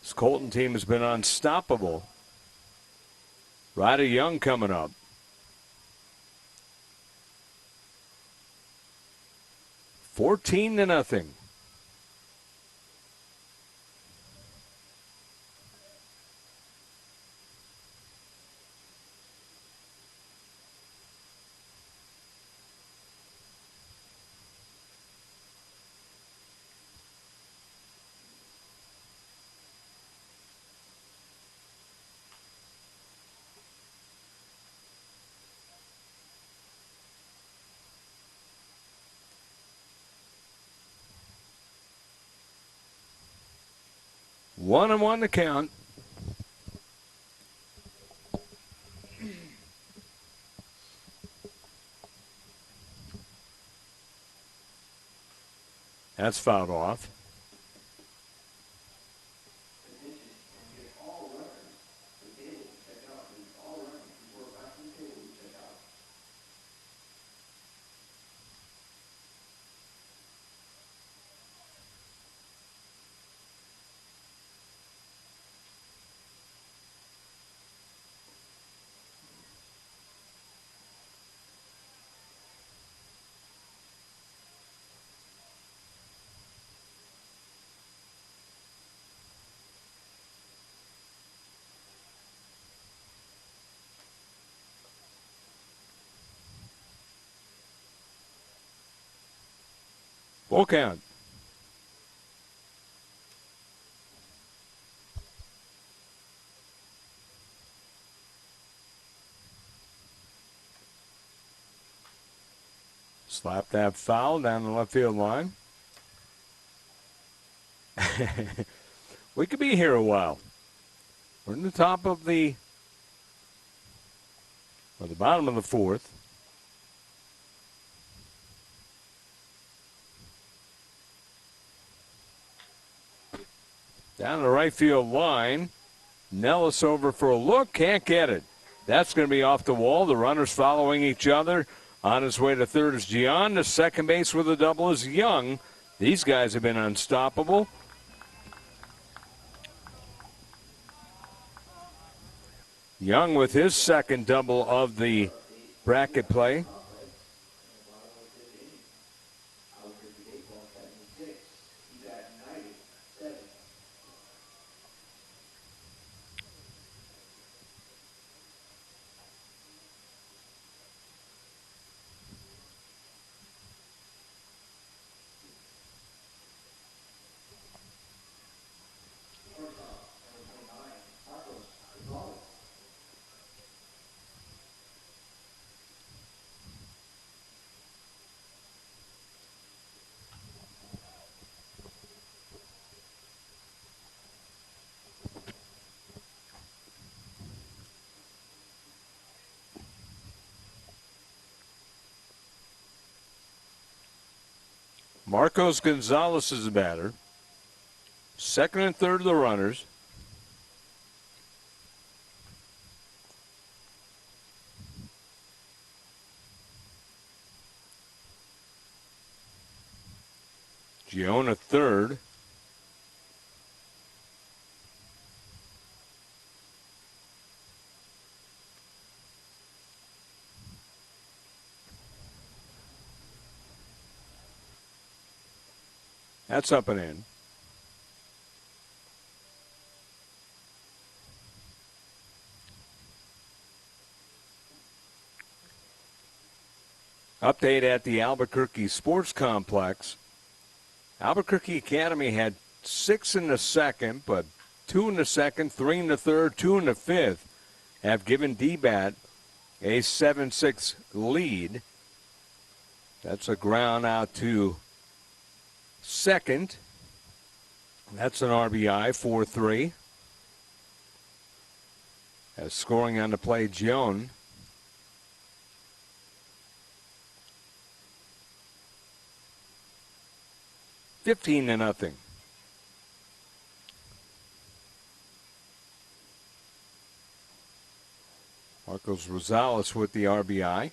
This Colton team has been unstoppable. Ryder Young coming up. 14-0. One and one to count. That's fouled off. Full count. Slap that foul down the left field line. We could be here a while. We're in the top of the bottom of the fourth. Down the right field line. Nellis over for a look. Can't get it. That's going to be off the wall. The runners following each other. On his way to third is Gian. The second base with a double is Young. These guys have been unstoppable. Young with his second double of the bracket play. Marcos Gonzalez is the batter. Second and third of the runners. Giona third. That's up and in. Update at the Albuquerque Sports Complex. Albuquerque Academy had 6 in the second, but 2 in the second, 3 in the third, 2 in the fifth have given DBAT a 7-6 lead. That's a ground out to second. That's an RBI, 4-3. As scoring on the play, Joan. $15-0. Marcos Rosales with the RBI.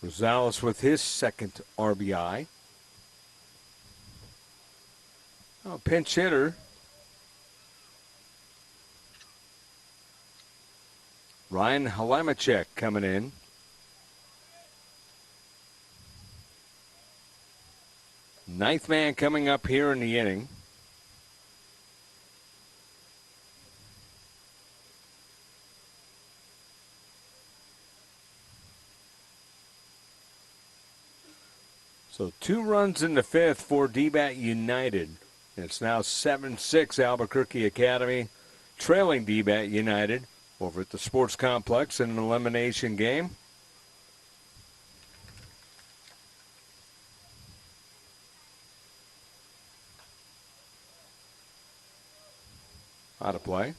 Rosales with his second RBI. Oh, pinch hitter. Ryan Halamachek coming in. Ninth man coming up here in the inning. So 2 runs in the fifth for DBAT United. It's now 7-6 Albuquerque Academy trailing DBAT United over at the Sports Complex in an elimination game. Out of play.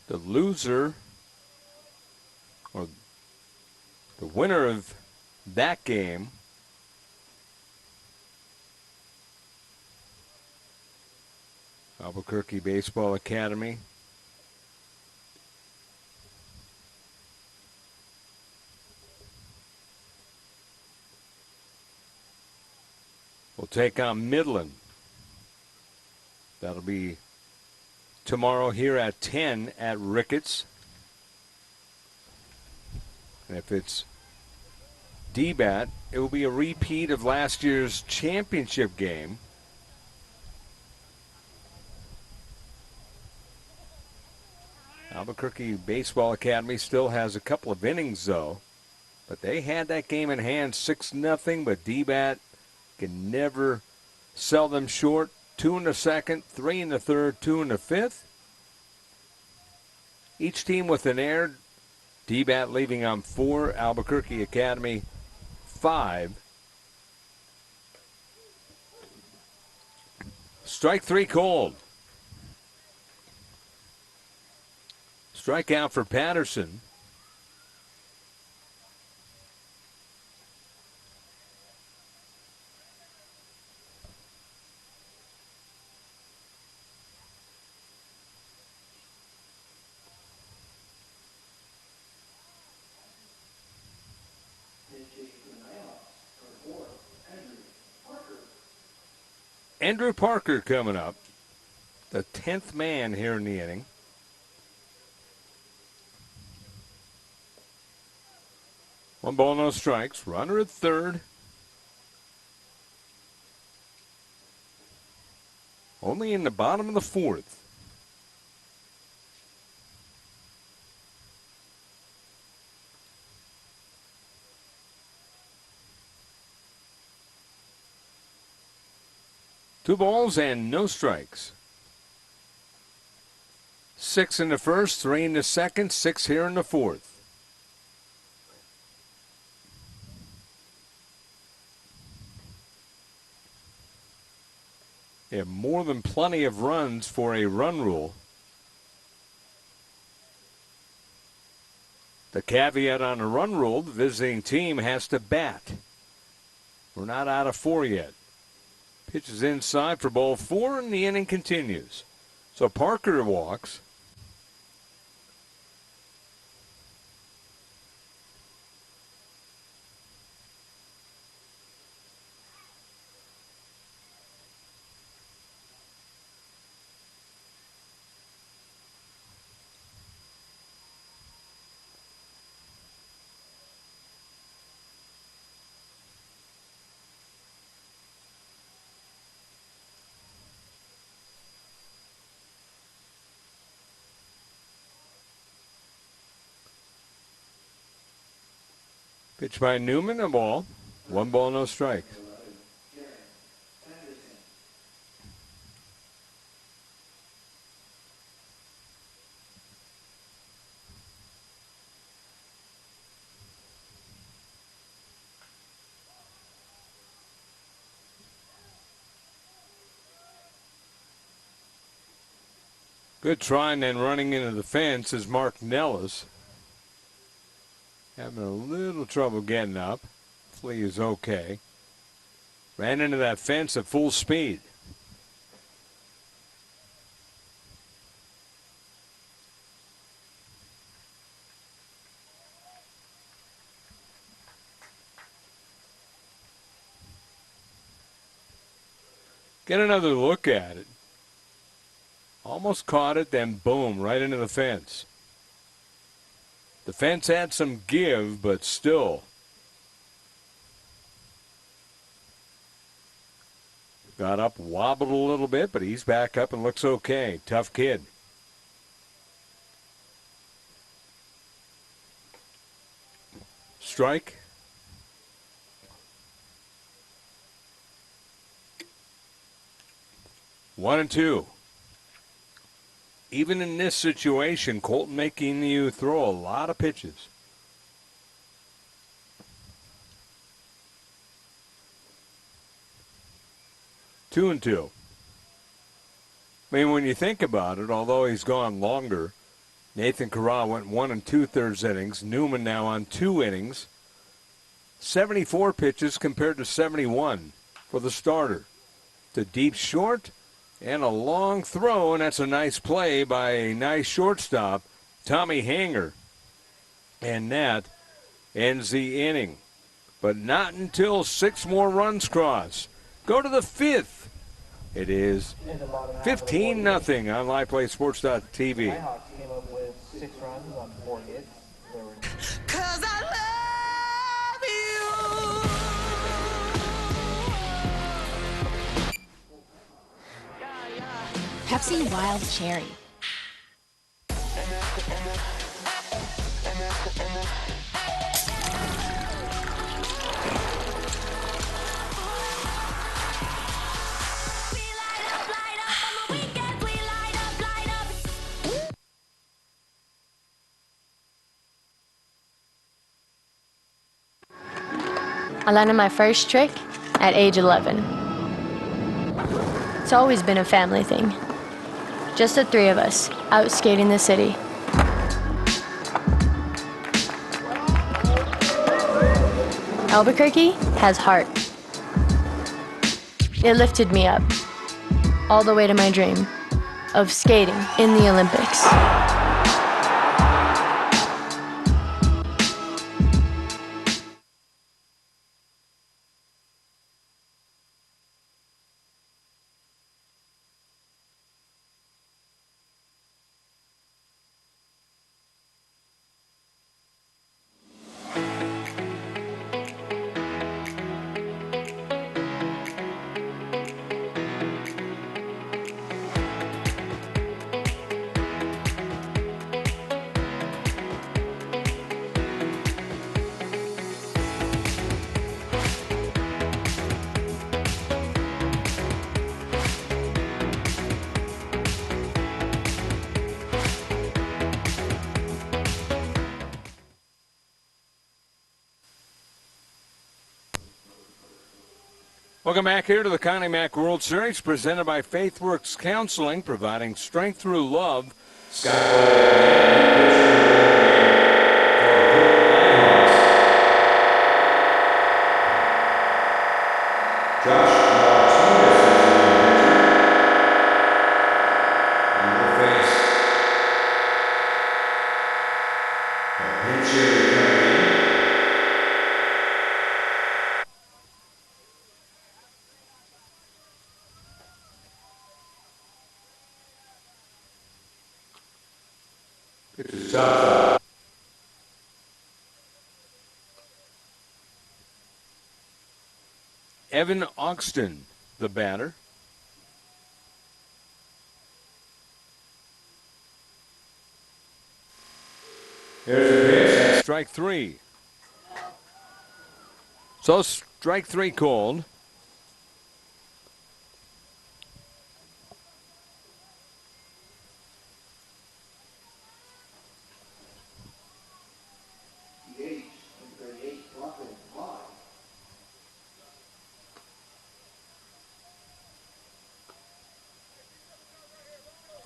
The loser, or the winner of that game, Albuquerque Baseball Academy, will take on Midland. That'll be tomorrow here at 10 at Ricketts. And if it's D-Bat. It will be a repeat of last year's championship game. Albuquerque Baseball Academy still has a couple of innings, though. But they had that game in hand, 6-0, but D-Bat can never sell them short. 2 in the second, 3 in the third, 2 in the fifth. Each team with an error. D-Bat leaving on 4, Albuquerque Academy 5. Strike 3 cold. Strikeout for Patterson. Andrew Parker coming up, the 10th man here in the inning. One ball, no strikes. Runner at third. Only in the bottom of the fourth. Two balls and no strikes. 6 in the first, 3 in the second, 6 here in the fourth. They have more than plenty of runs for a run rule. The caveat on a run rule, the visiting team has to bat. We're not out of 4 yet. Pitch is inside for ball 4, and the inning continues. So Parker walks. Pitch by Newman, a ball. 1 ball, no strikes. Good try, and then running into the fence is Mark Nellis. Having a little trouble getting up. Hopefully he's okay. Ran into that fence at full speed. Get another look at it. Almost caught it, then boom, right into the fence. The fence had some give, but still. Got up, wobbled a little bit, but he's back up and looks okay. Tough kid. Strike. One and two. Even in this situation, Colton making you throw a lot of pitches. Two and two. I mean, when you think about it, although he's gone longer, Nathan Corral went 1 2/3 innings. Newman now on 2 innings. 74 pitches compared to 71 for the starter. To deep short. And a long throw, and that's a nice play by a nice shortstop, Tommy Hanger. And that ends the inning. But not until 6 more runs cross. Go to the 5th. It is 15-0 on LivePlaySports.tv. Nighthawks came up with 6 runs on 4 hits. There were 'Cause I love you. Pepsi Wild Cherry. I landed my first trick at age 11. It's always been a family thing. Just the three of us, out skating the city. Albuquerque has heart. It lifted me up, all the way to my dream of skating in the Olympics. Welcome back here to the Connie Mack World Series, presented by FaithWorks Counseling, providing strength through love. Evan Oxton, the batter. Here's a pitch. Strike three. So strike three called.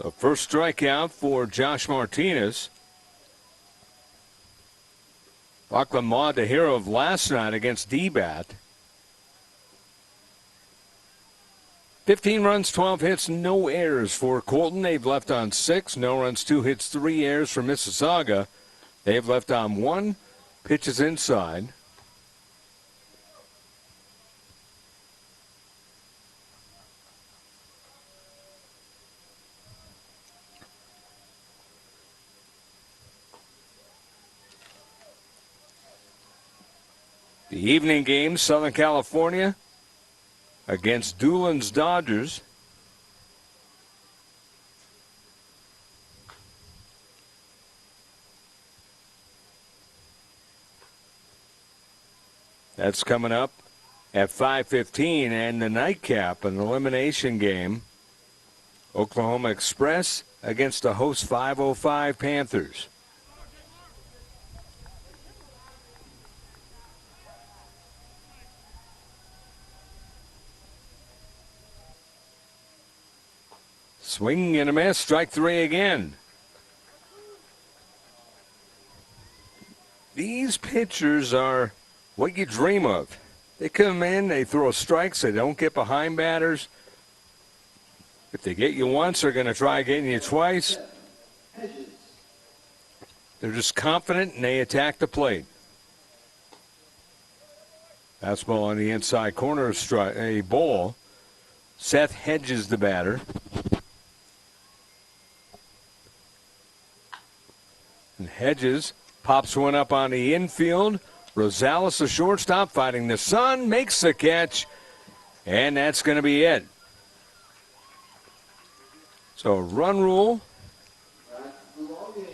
The first strikeout for Josh Martinez. Lachlan Maud, the hero of last night against D-Bat. 15 runs, 12 hits, no errors for Colton. They've left on 6. No runs, 2 hits, 3 errors for Mississauga. They've left on 1. Pitches inside. The evening game, Southern California against Doolin's Dodgers. That's coming up at 5:15, and the nightcap, an elimination game. Oklahoma Express against the host 505 Panthers. Swing and a miss, strike three again. These pitchers are what you dream of. They come in, they throw strikes, they don't get behind batters. If they get you once, they're going to try getting you twice. They're just confident and they attack the plate. Fastball on the inside corner, a ball. Seth Hedges, the batter. And Hedges pops one up on the infield. Rosales, the shortstop, fighting the sun, makes the catch, and that's going to be it. So run rule.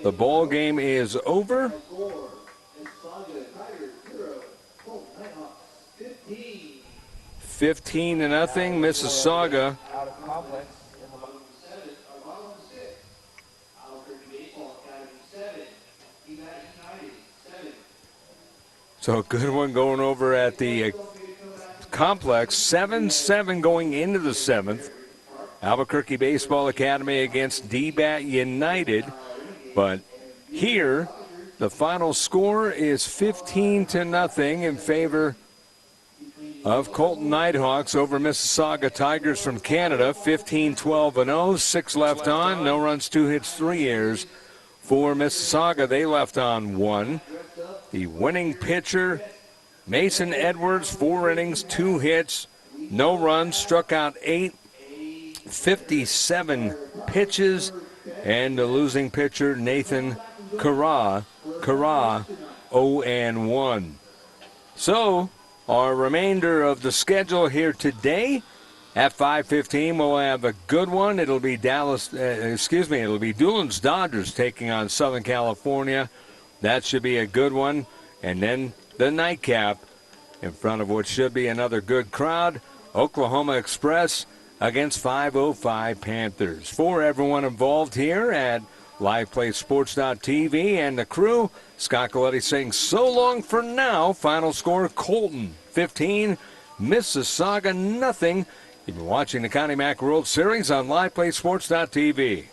The ball game is over. 15-0, Mississauga. Out of complex. So a good one going over at the complex. 7-7 going into the 7th. Albuquerque Baseball Academy against DBAT United. But here, the final score is 15-0 in favor of Colton Nighthawks over Mississauga Tigers from Canada. 15-12-0, 6 left on, no runs, 2 hits, 3 errors for Mississauga. They left on 1. The winning pitcher, Mason Edwards, 4 innings, 2 hits, no runs, struck out 8, 57 pitches, and the losing pitcher, Nathan Carra, 0-1. So, our remainder of the schedule here today at 5:15, we'll have a good one. It'll be it'll be Doolin's Dodgers taking on Southern California. That should be a good one. And then the nightcap in front of what should be another good crowd, Oklahoma Express against 505 Panthers. For everyone involved here at LivePlaySports.tv and the crew, Scott Coletti saying so long for now. Final score, Colton 15, Mississauga nothing. You've been watching the Connie Mack World Series on LivePlaySports.tv.